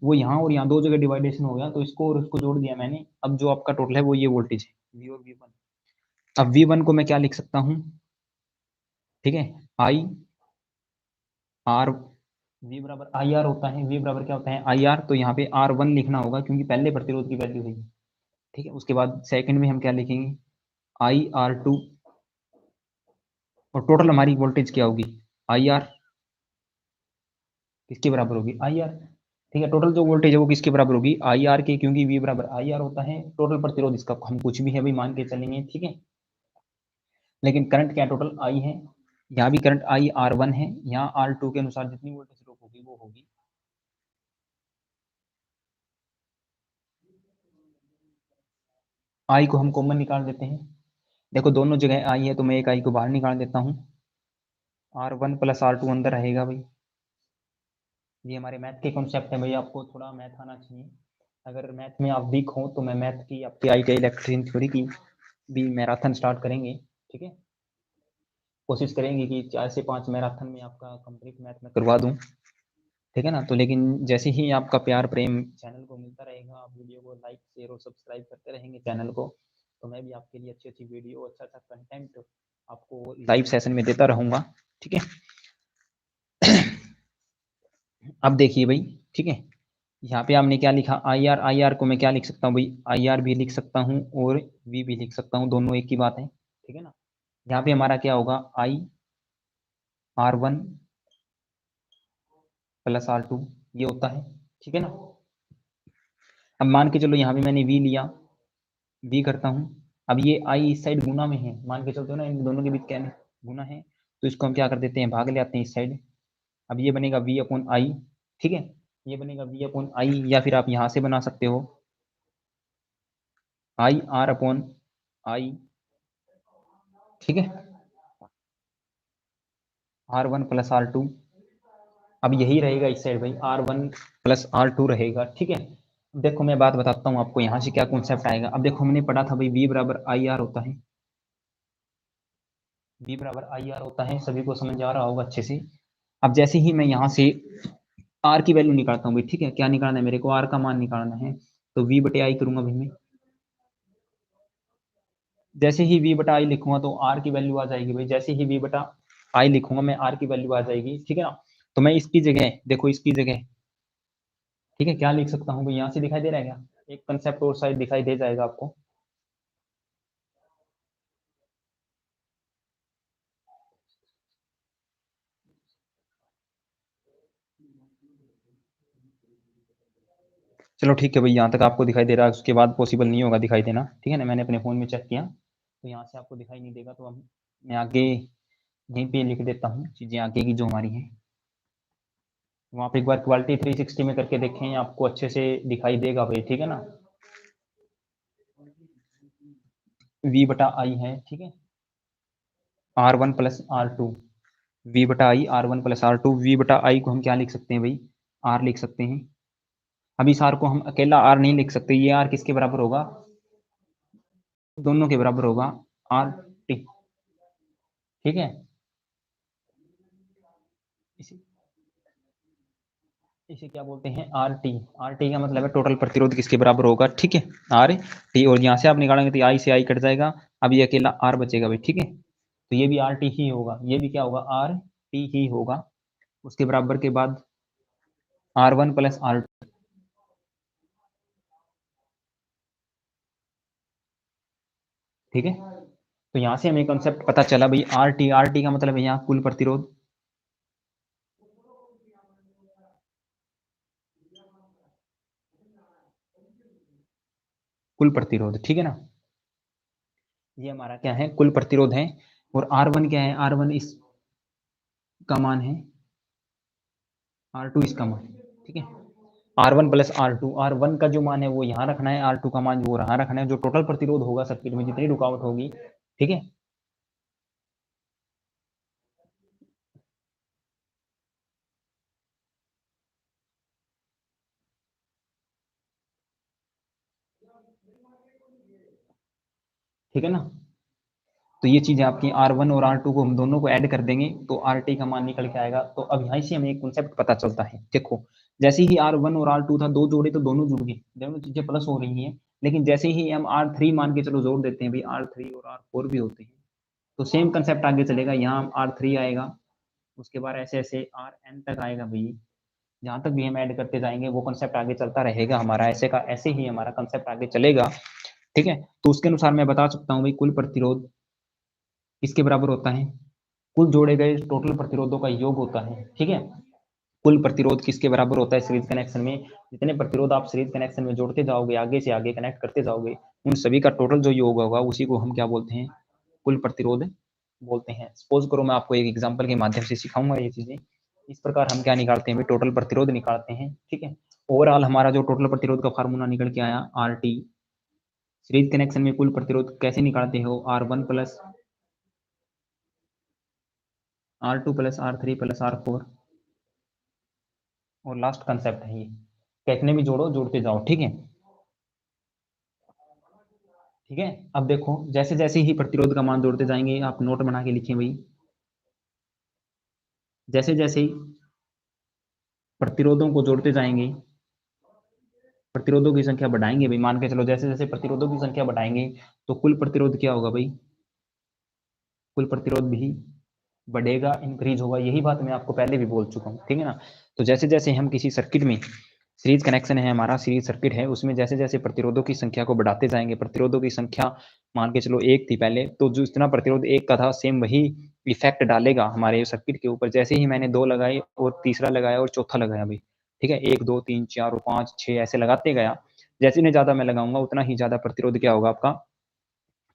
वो यहाँ और यहाँ दो जगह डिवाइडेशन हो गया, तो इसको और उसको जोड़ दिया मैंने। अब जो आपका टोटल है वो ये वोल्टेज है V और V1। अब V1 को मैं क्या लिख सकता हूँ, ठीक है, आई आर, V बराबर आई आर होता है, V बराबर क्या होता है आई आर, तो यहाँ पे R1 लिखना होगा क्योंकि पहले प्रतिरोध की वैल्यू है, ठीक है। उसके बाद सेकंड में हम क्या लिखेंगे, IR2, और टोटल हमारी वोल्टेज क्या होगी IR, किसके बराबर होगी IR, ठीक है। टोटल जो वोल्टेज है वो किसके बराबर होगी IR के, क्योंकि V बराबर IR होता है। टोटल प्रतिरोध इसका हम कुछ भी है भाई मान के चलेंगे, ठीक है। लेकिन करंट क्या टोटल I है, यहाँ भी करंट I R1 है, यहाँ R2 के अनुसार जितनी वोल्टेज ड्रॉप होगी वो होगी, I को हम कॉमन निकाल देते हैं। देखो दोनों जगह I है तो मैं एक I को बाहर निकाल देता हूँ, R1 प्लस R2 अंदर रहेगा भाई। ये हमारे मैथ के कॉन्सेप्ट है भाई, आपको थोड़ा मैथ आना चाहिए। अगर मैथ में आप वीक हो तो मैं मैथ की आपकी ITI इलेक्ट्रिशियन थ्योरी की भी मैराथन स्टार्ट करेंगे, ठीक है। कोशिश करेंगे कि 4 से 5 मैराथन में आपका कंप्लीट मैथ में करवा दूं, ठीक है ना। तो लेकिन जैसे ही आपका प्यार प्रेम चैनल को मिलता रहेगा, आप वीडियो को लाइक शेयर और सब्सक्राइब करते रहेंगे चैनल को, तो मैं भी आपके लिए अच्छी अच्छी वीडियो, अच्छा अच्छा कंटेंट आपको लाइव सेशन में देता रहूँगा, ठीक है। अब देखिए भाई, ठीक है, यहाँ पे आपने क्या लिखा आई आर को मैं क्या लिख सकता हूँ भाई, IR भी लिख सकता हूँ और V भी लिख सकता हूँ, दोनों एक ही बात है, ठीक है ना। यहाँ पे हमारा क्या होगा IR1 प्लस R2 ये होता है, ठीक है ना। अब मान के चलो यहाँ पे मैंने V लिया, V करता हूँ, अब ये I इस साइड गुना में है, मान के चलते हो ना इन दोनों के बीच क्या है गुना है, तो इसको हम क्या कर देते हैं भाग ले आते हैं इस साइड। अब ये बनेगा V अपॉन I, ठीक है, ये बनेगा V अपॉन I, या फिर आप यहाँ से बना सकते हो IR अपॉन I, ठीक है, R1 प्लस R2। अब यही रहेगा इस साइड भाई R1 प्लस R2 रहेगा, ठीक है। देखो मैं बात बताता हूँ आपको यहाँ से क्या कॉन्सेप्ट आएगा। अब देखो हमने पढ़ा था भाई V बराबर IR होता है, V बराबर आई आर होता है, सभी को समझ आ रहा होगा अच्छे से। अब जैसे ही मैं यहाँ से R की वैल्यू निकालता हूँ भाई, ठीक है, क्या निकालना है मेरे को, R का मान निकालना है, तो V बटे आई करूंगा भाई मैं। जैसे ही V बटा आई लिखूंगा तो R की वैल्यू आ जाएगी भाई, जैसे ही V बटा आई लिखूंगा मैं R की वैल्यू आ जाएगी, ठीक है ना। तो मैं इसकी जगह देखो, इसकी जगह ठीक है क्या लिख सकता हूँ भाई, यहाँ से दिखाई दे रहा है क्या, एक कंसेप्ट और शायद दिखाई दे जाएगा आपको। चलो ठीक है भाई, यहाँ तक आपको दिखाई दे रहा है, उसके बाद पॉसिबल नहीं होगा दिखाई देना, ठीक है ना, मैंने अपने फ़ोन में चेक किया तो यहाँ से आपको दिखाई नहीं देगा, तो अब मैं आगे यहीं पे लिख देता हूँ चीज़ें आगे की जो हमारी हैं। वहाँ पे एक बार क्वालिटी 360 में करके देखें, आपको अच्छे से दिखाई देगा भाई, ठीक है ना। V बटा आई है, ठीक है, R1 प्लस R2, V बटा आई R1 प्लस R2, V बटा आई को हम क्या लिख सकते हैं भाई, R लिख सकते हैं। अब इस R को हम अकेला R नहीं लिख सकते, ये R किसके बराबर होगा, दोनों के बराबर होगा, RT, ठीक है। इसे इसे क्या बोलते हैं, RT। RT का मतलब है टोटल प्रतिरोध किसके बराबर होगा, ठीक है, RT, और यहाँ से आप निकालेंगे तो आई से आई कट जाएगा, अब ये अकेला R बचेगा भाई, ठीक है, तो ये भी RT ही होगा, ये भी क्या होगा, RT ही होगा। उसके बराबर के बाद R1 प्लस R2, ठीक है। तो यहाँ से हमें कॉन्सेप्ट पता चला भाई, RT का मतलब है यहाँ कुल प्रतिरोध, कुल प्रतिरोध, ठीक है ना, ये हमारा क्या है, कुल प्रतिरोध है। और R1 क्या है, R1 इस का मान है, R2 इसका मान, ठीक है। R1 प्लस R2, R1 का जो मान है वो यहाँ रखना है, R2 का मान वो यहाँ रखना है, जो टोटल प्रतिरोध होगा सर्किट में, जितनी रुकावट होगी, ठीक है। ठीक है ना, तो ये चीज़ आपकी R1 और R2 को हम दोनों को ऐड कर देंगे तो RT का मान निकल के आएगा। तो अब यहाँ से हमें एक कॉन्सेप्ट पता चलता है, देखो जैसे ही R1 और R2 था, दो जोड़े तो दोनों जुड़ गए, दोनों चीजें प्लस हो रही हैं, लेकिन जैसे ही हम R3 मान के चलो जोड़ देते हैं भाई, R3 और R4 भी होते हैं, तो सेम कंसेप्ट आगे चलेगा, यहाँ R3 आएगा, उसके बाद ऐसे ऐसे Rn तक आएगा भाई, जहाँ तक भी हम ऐड करते जाएंगे वो कंसेप्ट आगे चलता रहेगा हमारा, ऐसे का ऐसे ही हमारा कंसेप्ट आगे चलेगा, ठीक है। तो उसके अनुसार मैं बता सकता हूँ भाई, कुल प्रतिरोध किसके बराबर होता है, कुल जोड़े गए टोटल प्रतिरोधों का योग होता है, ठीक है। कुल प्रतिरोध किसके बराबर होता है सीरीज कनेक्शन में, जितने प्रतिरोध आप सीरीज कनेक्शन में जोड़ते जाओगे, आगे से आगे कनेक्ट करते जाओगे, उन सभी का टोटल जो योग होगा उसी को हम क्या बोलते हैं, कुल प्रतिरोध बोलते हैं। सपोज करो मैं आपको एक एग्जांपल के माध्यम से सिखाऊंगा ये चीजें, इस प्रकार हम क्या निकालते हैं, टोटल प्रतिरोध निकालते हैं, ठीक है। ओवरऑल हमारा जो टोटल प्रतिरोध का फार्मूला निकल के आया, RT, सीरीज कनेक्शन में कुल प्रतिरोध कैसे निकालते हो, R1 plus R2 plus R3 plus R4, और लास्ट कंसेप्ट है ये, कितने भी जोड़ो, जोड़ते जाओ, ठीक है। ठीक है, अब देखो जैसे जैसे ही प्रतिरोध का मान जोड़ते जाएंगे, आप नोट बना के लिखें भाई, जैसे जैसे ही प्रतिरोधों को जोड़ते जाएंगे, प्रतिरोधों की संख्या बढ़ाएंगे भाई, मान के चलो जैसे जैसे प्रतिरोधों की संख्या बढ़ाएंगे तो कुल प्रतिरोध क्या होगा भाई, कुल प्रतिरोध भी बढ़ेगा, इंक्रीज होगा, यही बात मैं आपको पहले भी बोल चुका हूँ, ठीक है ना। तो जैसे जैसे हम किसी सर्किट में, सीरीज कनेक्शन है हमारा, सीरीज सर्किट है, उसमें जैसे जैसे प्रतिरोधों की संख्या को बढ़ाते जाएंगे, प्रतिरोधों की संख्या मान के चलो एक थी पहले, तो जो इतना प्रतिरोध एक का था, सेम वही इफेक्ट डालेगा हमारे सर्किट के ऊपर, जैसे ही मैंने दो लगाए और तीसरा लगाया और चौथा लगाया भाई, ठीक है, एक दो तीन चार और पाँच छः ऐसे लगाते गया, जैसे ही ज्यादा मैं लगाऊंगा उतना ही ज्यादा प्रतिरोध क्या होगा आपका,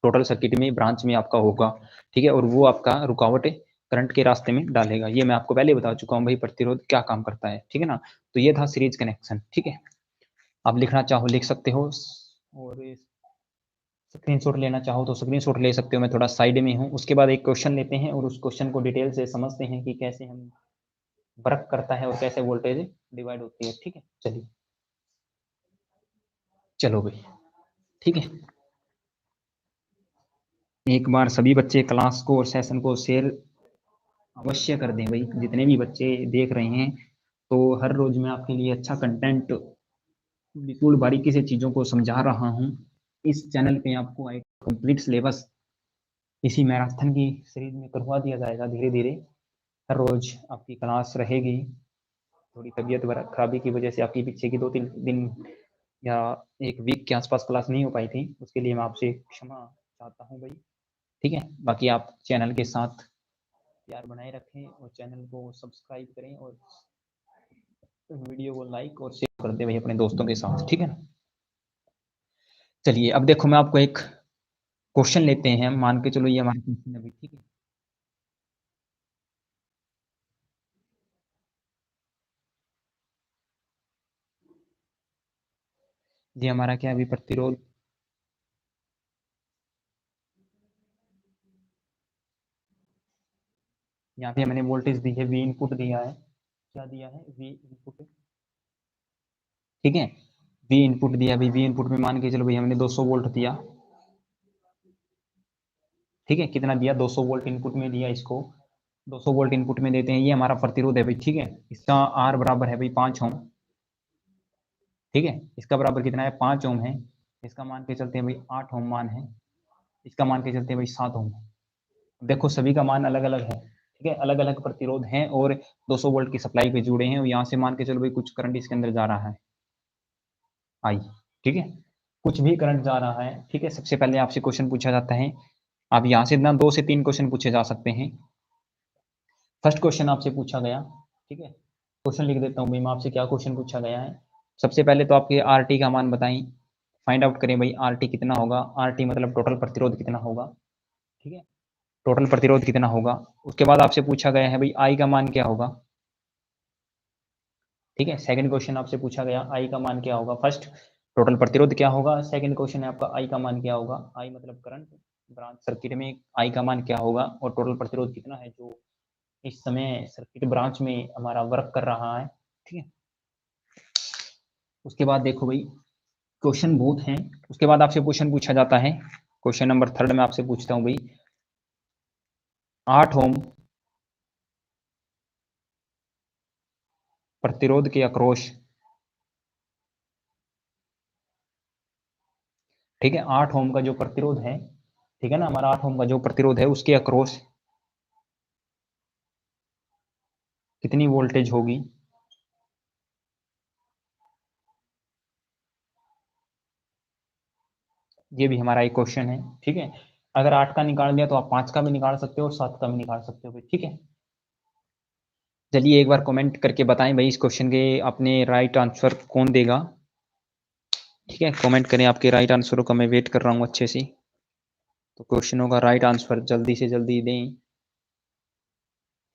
टोटल सर्किट में ब्रांच में आपका होगा, ठीक है, और वो आपका रुकावट करंट के रास्ते में डालेगा, ये मैं आपको पहले बता चुका हूँ भाई प्रतिरोध क्या काम करता है, ठीक है ना। तो ये था सीरीज कनेक्शन, ठीक है। आप लिखना चाहो लिख सकते हो, और स्क्रीनशॉट लेना चाहो तो स्क्रीनशॉट ले सकते हो, मैं थोड़ा साइड में हूँ। उसके बाद एक क्वेश्चन लेते हैं और उस क्वेश्चन को डिटेल से समझते हैं कि कैसे हम वर्क करता है और कैसे वोल्टेज डिवाइड होती है, ठीक है। चलिए, चलो भाई, ठीक है। एक बार सभी बच्चे क्लास को और सेशन को शेयर अवश्य कर दें भाई, जितने भी बच्चे देख रहे हैं। तो हर रोज मैं आपके लिए अच्छा कंटेंट बिल्कुल बारीकी से चीज़ों को समझा रहा हूँ। इस चैनल पे आपको एक कंप्लीट सिलेबस इसी मैराथन की सीरीज में करवा दिया जाएगा धीरे-धीरे। हर रोज आपकी क्लास रहेगी। थोड़ी तबीयत खराबी की वजह से आपकी पीछे की 2-3 दिन या 1 वीक के आसपास क्लास नहीं हो पाई थी। उसके लिए मैं आपसे क्षमा चाहता हूँ भाई, ठीक है? बाकी आप चैनल के साथ प्यार बनाए रखें और चैनल को सब्सक्राइब करें और वीडियो को लाइक और शेयर कर दें भाई अपने दोस्तों के साथ, ठीक है ना? चलिए अब देखो मैं आपको एक क्वेश्चन लेते हैं, मान के चलो ये हमारा क्वेश्चन है भाई, ठीक है? ये हमारा क्या है अभी प्रतिरोध यहाँ पे मैंने वोल्टेज दी है, वी इनपुट दिया है। क्या दिया है? वी इनपुट, ठीक है? वी इनपुट दिया भाई, वी इनपुट में मान के चलो भाई हमने 200 वोल्ट दिया, ठीक है? कितना दिया? 200 वोल्ट इनपुट में दिया इसको। 200 वोल्ट इनपुट में देते हैं, ये हमारा प्रतिरोध है भाई, ठीक है? इसका आर बराबर है भाई 5 ओम, ठीक है? इसका बराबर कितना है? 5 ओम है। इसका मान के चलते हैं भाई 8 ओम मान है। इसका मान के चलते हैं भाई 7 ओम। देखो सभी का मान अलग-अलग है, ठीक है? अलग-अलग प्रतिरोध हैं और 200 वोल्ट की सप्लाई पे जुड़े हैं और यहाँ से मान के चलो भाई कुछ करंट इसके अंदर जा रहा है, आई, ठीक है? कुछ भी करंट जा रहा है, ठीक है? सबसे पहले आपसे क्वेश्चन पूछा जाता है, अब यहाँ से ना 2 से 3 क्वेश्चन पूछे जा सकते हैं। फर्स्ट क्वेश्चन आपसे पूछा गया, ठीक है? क्वेश्चन लिख देता हूँ भाई मैं आपसे क्या क्वेश्चन पूछा गया है। सबसे पहले तो आपके आरटी का मान बताएँ, फाइंड आउट करें भाई आरटी कितना होगा? आरटी मतलब टोटल प्रतिरोध कितना होगा, ठीक है? टोटल प्रतिरोध कितना होगा? उसके बाद आपसे पूछा गया है भाई आई का मान क्या होगा? ठीक है? सेकंड क्वेश्चन आपसे पूछा गया आई का मान क्या होगा? फर्स्ट टोटल प्रतिरोध क्या होगा? सेकंड क्वेश्चन है आपका आई का मान क्या होगा? आई मतलब करंट ब्रांच सर्किट में आई का मान क्या होगा और टोटल प्रतिरोध कितना है जो इस समय सर्किट ब्रांच में हमारा वर्क कर रहा है, ठीक है? उसके बाद देखो भाई क्वेश्चन बहुत हैं। उसके बाद आपसे क्वेश्चन पूछा जाता है, क्वेश्चन नंबर थर्ड में आपसे पूछता हूँ भाई 8 ओम प्रतिरोध के अक्रॉस, ठीक है? 8 ओम का जो प्रतिरोध है, ठीक है ना? हमारा 8 ओम का जो प्रतिरोध है उसके अक्रॉस कितनी वोल्टेज होगी? ये भी हमारा एक क्वेश्चन है, ठीक है? अगर 8 का निकाल दिया तो आप 5 का भी निकाल सकते हो और 7 का भी निकाल सकते हो भाई, ठीक है? चलिए एक बार कमेंट करके बताएं भाई इस क्वेश्चन के अपने राइट आंसर कौन देगा, ठीक है? कमेंट करें आपके राइट आंसरों का, मैं वेट कर रहा हूँ अच्छे से। तो क्वेश्चनों का राइट आंसर जल्दी से जल्दी दें।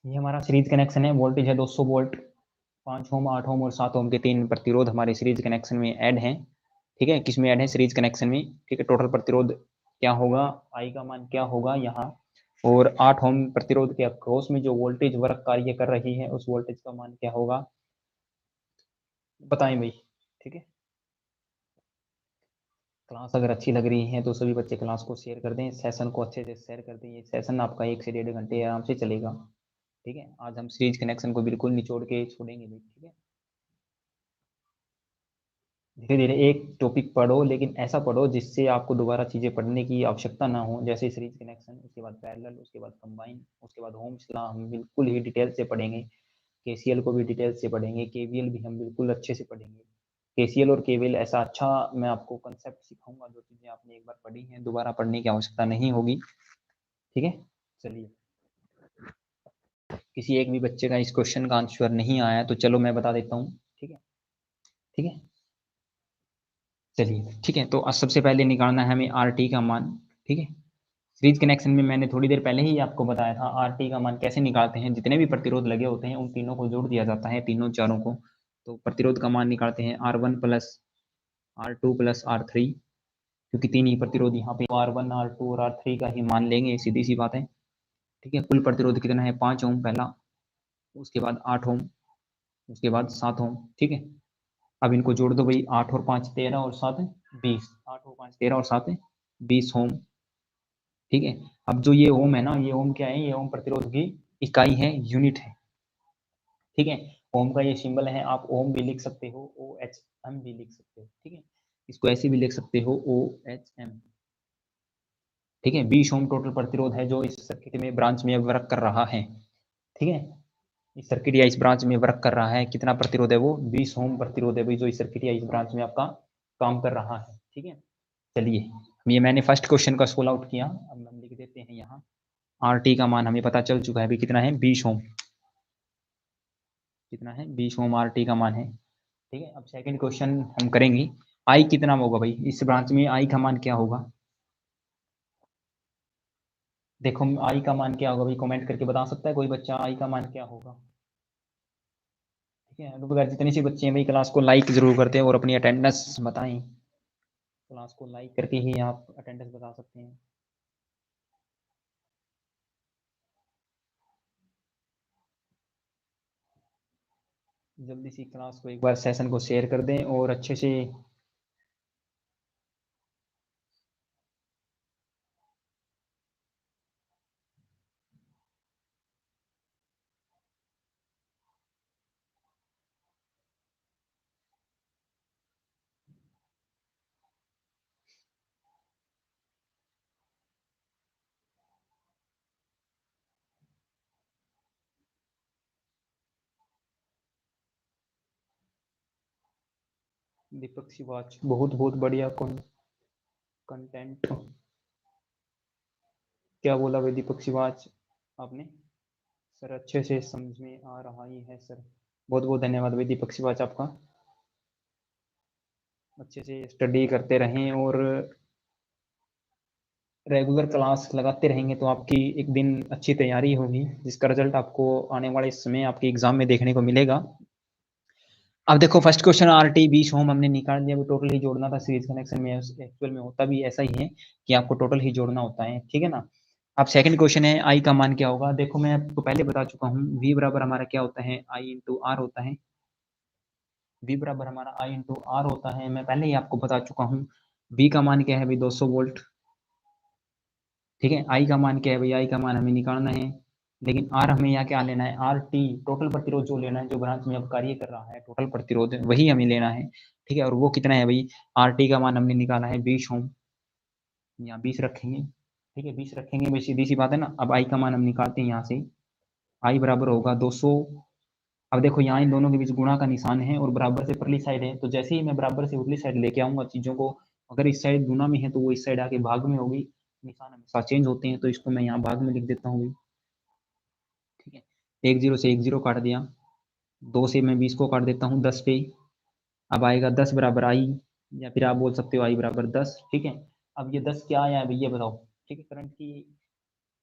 ये हमारा सीरीज कनेक्शन है, वोल्टेज है 200 वोल्ट, 5 ओम, 8 ओम और 7 ओम के 3 प्रतिरोध हमारे सीरीज कनेक्शन में ऐड हैं, ठीक है? किस में ऐड है? सीरीज कनेक्शन में, ठीक है? टोटल प्रतिरोध क्या होगा? आई का मान क्या होगा यहाँ? और 8 ओम प्रतिरोध के अक्रॉस में जो वोल्टेज वर्क कार्य कर रही है उस वोल्टेज का मान क्या होगा? बताएं भाई, ठीक है? क्लास अगर अच्छी लग रही है तो सभी बच्चे क्लास को शेयर कर दें, सेशन को अच्छे से शेयर कर दें। ये सेशन आपका 1 से 1.5 घंटे आराम से चलेगा, ठीक है? आज हम सीरीज कनेक्शन को बिल्कुल निचोड़ के छोड़ेंगे भाई, ठीक है? धीरे-धीरे एक टॉपिक पढ़ो, लेकिन ऐसा पढ़ो जिससे आपको दोबारा चीज़ें पढ़ने की आवश्यकता ना हो। जैसे सीरीज कनेक्शन, उसके बाद पैरेलल, उसके बाद कंबाइन, उसके बाद ओम्स लॉ हम बिल्कुल ही डिटेल से पढ़ेंगे। केसीएल को भी डिटेल से पढ़ेंगे, केवीएल भी हम बिल्कुल अच्छे से पढ़ेंगे। केसीएल और केवीएल ऐसा अच्छा मैं आपको कांसेप्ट सिखाऊँगा, जो चीज़ें आपने एक बार पढ़ी हैं, दोबारा पढ़ने की आवश्यकता नहीं होगी, ठीक है? चलिए, किसी एक भी बच्चे का इस क्वेश्चन का आंसर नहीं आया तो चलो मैं बता देता हूँ, ठीक है? ठीक है? चलिए, ठीक है? तो सबसे पहले निकालना है हमें आरटी का मान, ठीक है? सीरीज कनेक्शन में मैंने थोड़ी देर पहले ही आपको बताया था आरटी का मान कैसे निकालते हैं। जितने भी प्रतिरोध लगे होते हैं उन तीनों को जोड़ दिया जाता है, तीनों चारों को। तो प्रतिरोध का मान निकालते हैं R1 plus R2 plus R3, क्योंकि 3 ही प्रतिरोध यहाँ पे R1, R2 और R3 का ही मान लेंगे, सीधी सी बात है, ठीक है? कुल प्रतिरोध कितना है? 5 ओम पहला, उसके बाद 8 ओम, उसके बाद 7 ओम, ठीक है? अब इनको जोड़ दो भाई, 8 और 5 13 और 7 20, 8 और 5 13 और 7 20 ओम, ठीक है। अब जो ये ओम है ना, ये ओम क्या है, ये ओम प्रतिरोध की इकाई है, यूनिट है। ठीक है, ओम का ये सिंबल है, आप ओम भी लिख सकते हो, OHM भी लिख सकते हो। ठीक है, इसको ऐसे भी लिख सकते हो, OHM। ठीक है, 20 ओम टोटल प्रतिरोध है जो इस सर्किट में ब्रांच में वर्क कर रहा है। ठीक है, इस सर्किट या इस ब्रांच में वर्क कर रहा है। कितना प्रतिरोध है वो? 20 ओम प्रतिरोध है भाई, जो इस सर्किट या इस ब्रांच में आपका काम कर रहा है। ठीक है, चलिए, ये मैंने फर्स्ट क्वेश्चन का सोल्व आउट किया। अब हम लिख देते हैं यहाँ, RT का मान हमें पता चल चुका है अभी, कितना है? 20 ओम। कितना है? 20 ओम RT का मान है। ठीक है, अब सेकंड क्वेश्चन हम करेंगे। आई कितना होगा भाई इस ब्रांच में? आई का मान क्या होगा? देखो, आई का मान क्या होगा भाई, कमेंट करके बता सकता है कोई बच्चा आई का मान क्या होगा? ठीक है, अगर जितने से बच्चे हैं भाई, क्लास को लाइक जरूर करते हैं और अपनी अटेंडेंस बताएं। क्लास को लाइक करके ही आप अटेंडेंस बता सकते हैं। जल्दी से क्लास को एक बार सेशन को शेयर कर दें और अच्छे से दीपक शिवाच, बहुत बहुत बढ़िया कंटेंट। क्या बोला भाई दीपक शिवाच आपने? सर अच्छे से समझ में आ रहा ही है सर। बहुत बहुत धन्यवाद भाई दीपक शिवाच आपका। अच्छे से स्टडी करते रहें और रेगुलर क्लास लगाते रहेंगे तो आपकी एक दिन अच्छी तैयारी होगी, जिसका रिजल्ट आपको आने वाले समय आपके एग्जाम में देखने को मिलेगा। अब देखो, फर्स्ट क्वेश्चन RT 20 ओम हमने निकाल दिया, टोटल ही जोड़ना था सीरीज कनेक्शन में। एक्चुअल में होता भी ऐसा ही है कि आपको टोटल ही जोड़ना होता है। ठीक है ना। अब सेकंड क्वेश्चन है, आई का मान क्या होगा? देखो, मैं आपको पहले बता चुका हूँ, V बराबर हमारा क्या होता है? I इंटू आर होता है। V बराबर हमारा I इंटू आर होता है, मैं पहले ही आपको बता चुका हूँ। V का मान क्या है भाई? 200 वोल्ट। ठीक है, I का मान क्या है भाई? I का मान हमें निकालना है, लेकिन R हमें यहाँ क्या लेना है? RT, टोटल प्रतिरोध जो लेना है, जो ब्रांच में अब कार्य कर रहा है, टोटल प्रतिरोध वही हमें लेना है। ठीक है, और वो कितना है भाई? RT का मान हमने निकाला है 20 ओम, यहाँ 20 रखेंगे। ठीक है, 20 रखेंगे भाई, सीधी सी बात है ना। अब I का मान हम निकालते हैं यहाँ से, I बराबर होगा 200। अब देखो, यहाँ इन दोनों के बीच गुणा का निशान है और बराबर से परली साइड है, तो जैसे ही मैं बराबर से उरली साइड लेके आऊंगा चीजों को, अगर इस साइड गुणा में है तो वो इस साइड आके भाग में होगी। निशान हमेशा चेंज होते हैं, तो इसको मैं यहाँ भाग में लिख देता हूँ। ठीक है, एक जीरो से एक जीरो काट दिया, 2 से मैं 20 को काट देता हूँ 10 पे। अब आएगा 10 बराबर आई, या फिर आप बोल सकते हो आई बराबर 10। ठीक है, अब ये 10 क्या आया भैया बताओ? ठीक है, करंट की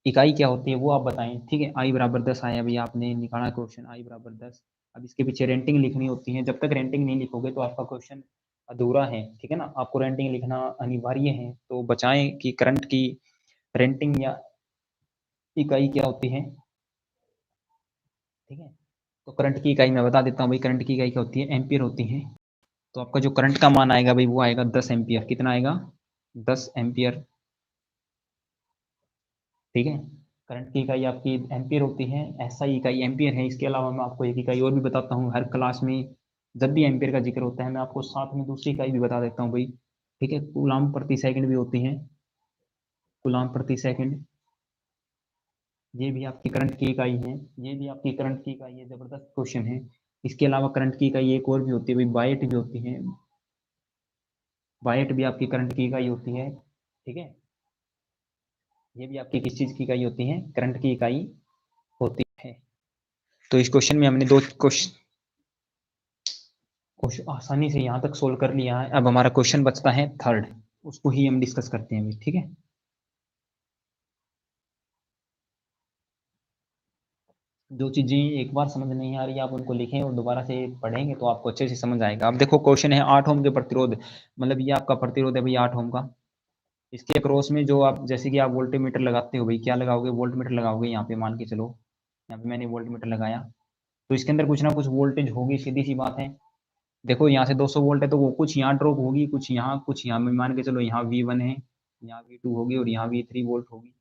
इकाई क्या होती है वो आप बताएं। ठीक है, आई बराबर 10 आया भैया, आपने निकाला क्वेश्चन आई बराबर 10। अब इसके पीछे रेंटिंग लिखनी होती है, जब तक रेंटिंग नहीं लिखोगे तो आपका क्वेश्चन अधूरा है। ठीक है ना, आपको रेंटिंग लिखना अनिवार्य है, तो बचाएं कि करंट की रेंटिंग या इकाई क्या होती है। ठीक है, तो करंट की इकाई मैं बता देता हूँ भाई, करंट की इकाई क्या होती है? एम्पियर होती है। तो आपका जो करंट का मान आएगा भाई, वो आएगा 10 एम्पियर। कितना आएगा? 10 एम्पियर। ठीक है, करंट की इकाई आपकी एम्पियर होती है, एसआई इकाई एम्पियर है। इसके अलावा मैं आपको एक इकाई और भी बताता हूँ, हर क्लास में जब भी एम्पियर का जिक्र होता है, मैं आपको साथ में दूसरी इकाई भी बता देता हूँ भाई। ठीक है, कूलाम प्रति सेकंड भी होती है, कूलाम प्रति सेकंड। ये भी आपकी करंट की इकाई है, ये भी आपकी करंट की इकाई है। जबरदस्त क्वेश्चन है। इसके अलावा करंट की इकाई एक और भी होती है भाई, बाइट भी होती है। बाइट भी आपकी करंट की इकाई होती है। ठीक है, ये भी आपकी किस चीज की इकाई होती है? करंट की इकाई होती है। तो इस क्वेश्चन में हमने दो क्वेश्चन आसानी से यहाँ तक सोल्व कर लिया है। अब हमारा क्वेश्चन बचता है थर्ड, उसको ही हम डिस्कस करते हैं अभी। ठीक है, जो चीजें एक बार समझ नहीं आ रही आप उनको लिखें और दोबारा से पढ़ेंगे तो आपको अच्छे से समझ आएगा। अब देखो, क्वेश्चन है 8 ओम के प्रतिरोध, मतलब ये आपका प्रतिरोध है भाई 8 ओम का। इसके अक्रॉस में जो आप, जैसे कि आप वोल्टमीटर लगाते हो भाई, क्या लगाओगे? वोल्टमीटर लगाओगे। यहाँ पे मान के चलो, यहाँ पे मैंने वोल्टमीटर लगाया, तो इसके अंदर कुछ ना कुछ वोल्टेज होगी, सीधी सी बात है। देखो, यहाँ से 200 वोल्ट है, तो वो कुछ यहाँ ड्रॉप होगी, कुछ यहाँ, कुछ यहाँ। मान के चलो यहाँ V1 है, यहाँ V2 होगी और यहाँ V3 वोल्ट होगी।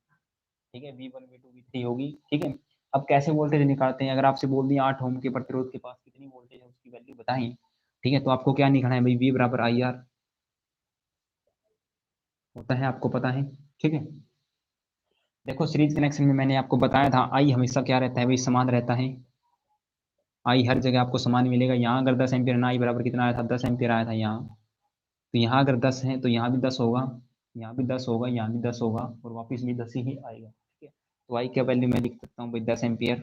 ठीक है, V1 V2 V3 होगी, ठीक है। अब कैसे वोल्टेज निकालते हैं, अगर आपसे बोल दिया 8 ओम के प्रतिरोध के पास कितनी वोल्टेज है उसकी वैल्यू बताएं, ठीक है, तो आपको क्या निकालना है भाई, V बराबर IR होता है, आपको पता है, ठीक है। देखो सीरीज कनेक्शन में मैंने आपको बताया था I हमेशा क्या रहता है भाई, समान रहता है, I हर जगह आपको समान मिलेगा। यहाँ अगर 10 एम्पियर ना I बराबर कितना आया था, 10 एम्पियर आया था यहाँ, तो यहाँ अगर 10 है तो यहाँ भी 10 होगा, यहाँ भी 10 होगा, यहाँ भी 10 होगा, और वापस भी 10 ही आएगा, ठीक है। तो I की वैल्यू मैं लिख सकता हूँ भाई 10 एम्पियर,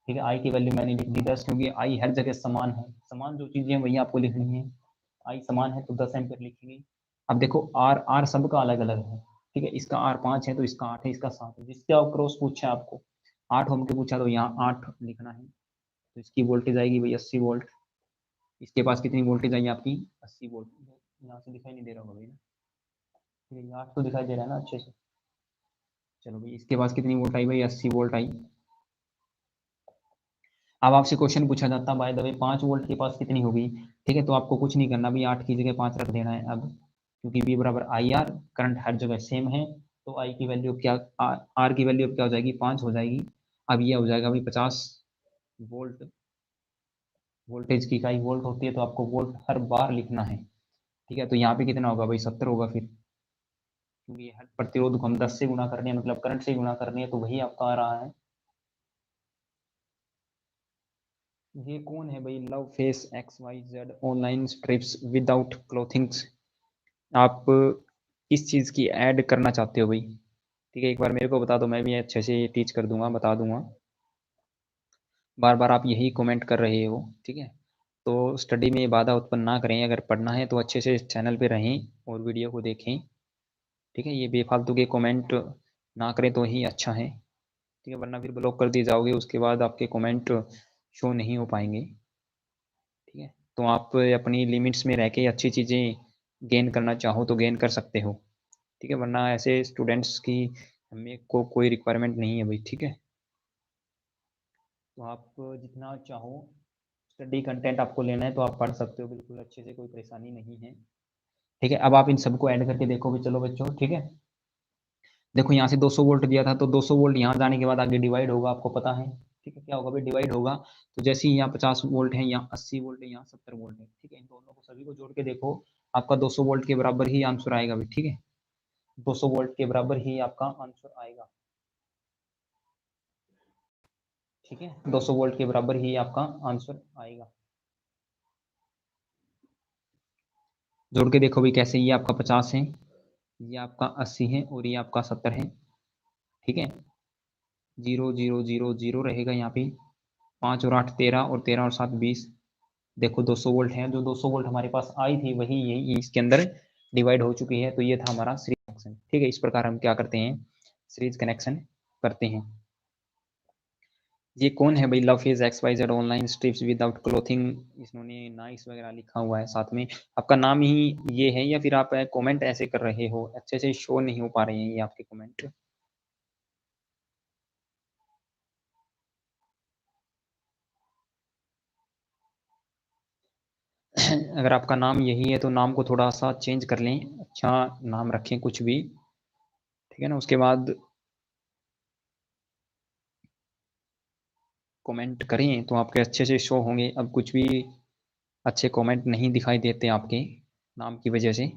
ठीक है। I की वैल्यू मैंने लिख दी 10, क्योंकि I हर जगह समान है, समान जो चीज़ें हैं वही आपको लिखनी है। I समान है तो 10 एम्पियर लिखेंगे। अब देखो R सबका अलग अलग है, ठीक है, इसका R 5 है तो इसका 8 है, इसका 7 है, जिससे आप क्रॉस पूछा आपको 8 ओम के पूछा तो यहाँ 8 लिखना है, तो इसकी वोल्टेज आएगी भाई 80 वोल्ट। इसके पास कितनी वोल्टेज आई आपकी, 80 वोल्ट। यहाँ से दिखाई नहीं दे रहा होगा भाई ना, ठीक है, यहाँ तो दिखाई दे रहा है ना अच्छे से। चलो भाई, इसके पास कितनी वोल्ट आई भाई, 80 वोल्ट आई। अब आपसे क्वेश्चन पूछा जाता है बाय द वे 5 वोल्ट के पास कितनी होगी, ठीक है, तो आपको कुछ नहीं करना भाई, 8 की जगह 5 रख देना है अब, क्योंकि V बराबर IR, करंट हर जगह सेम है, तो I की वैल्यू क्या, R की वैल्यू क्या हो जाएगी, 5 हो जाएगी। अब ये हो जाएगा भाई 50 वोल्ट, वोल्टेज की इकाई वोल्ट होती है, तो आपको वोल्ट हर बार लिखना है, ठीक है। तो यहाँ पे कितना होगा भाई, 70 होगा फिर, क्योंकि हर प्रतिरोध को हम 10 से गुणा करने हैं, मतलब करंट से गुणा करने हैं, तो वही आपका आ रहा है। ये कौन है भाई, love face XYZ online strips without clothings, आप किस चीज़ की ऐड करना चाहते हो भाई, ठीक है, एक बार मेरे को बता दो, मैं भी अच्छे से टीच कर दूंगा, बता दूंगा। बार बार आप यही कमेंट कर रहे हो, ठीक है, तो स्टडी में बाधा उत्पन्न ना करें, अगर पढ़ना है तो अच्छे से चैनल पे रहें और वीडियो को देखें, ठीक है, ये बेफालतू के कमेंट ना करें तो ही अच्छा है, ठीक है, वरना फिर ब्लॉक कर दिए जाओगे, उसके बाद आपके कमेंट शो नहीं हो पाएंगे, ठीक है। तो आप अपनी लिमिट्स में रह के अच्छी चीज़ें गेन करना चाहो तो गेन कर सकते हो, ठीक है, वरना ऐसे स्टूडेंट्स की हमें को कोई रिक्वायरमेंट नहीं है भाई, ठीक है। तो आप जितना चाहो स्टडी कंटेंट आपको लेना है तो आप पढ़ सकते हो बिल्कुल अच्छे से, कोई परेशानी नहीं है, ठीक है। अब आप इन सबको ऐड करके देखो भी, चलो बच्चों, ठीक है। देखो यहाँ से 200 वोल्ट दिया था, तो 200 वोल्ट यहाँ जाने के बाद आगे डिवाइड होगा, आपको पता है, ठीक है, क्या होगा भाई, डिवाइड होगा। तो जैसे ही यहाँ 50 वोल्ट है, यहाँ 80 वोल्ट है, यहाँ 70 वोल्ट है, ठीक है, इन दोनों को सभी को जोड़ के देखो, आपका 200 वोल्ट के बराबर ही आंसर आएगा भाई, ठीक है, 200 वोल्ट के बराबर ही आपका आंसर आएगा, ठीक है, 200 वोल्ट के बराबर ही आपका आंसर आएगा। जोड़ के देखो भाई कैसे, ये आपका 50 है, ये आपका 80 है, और ये आपका 70 है, ठीक है, 0 0 0 0 रहेगा यहाँ पे, 5 और 8 13, और 13 और 7 20। देखो 200 वोल्ट है, जो 200 वोल्ट हमारे पास आई थी वही यही इसके अंदर डिवाइड हो चुकी है, तो ये था हमारा सीरीज कनेक्शन, ठीक है। इस प्रकार हम क्या करते हैं, सीरीज कनेक्शन करते हैं। ये कौन है भाई, love is XYZ online strips without clothing, इन्होंने नाइस वगैरह लिखा हुआ है साथ में, आपका नाम ही ये है, या फिर आप कमेंट ऐसे कर रहे हो, अच्छे से शो नहीं हो पा रहे हैं ये आपके कमेंट। अगर आपका नाम यही है तो नाम को थोड़ा सा चेंज कर लें, अच्छा नाम रखें कुछ भी, ठीक है ना, उसके बाद कमेंट करें तो आपके अच्छे से शो होंगे। अब कुछ भी अच्छे कमेंट नहीं दिखाई देते आपके नाम की वजह से।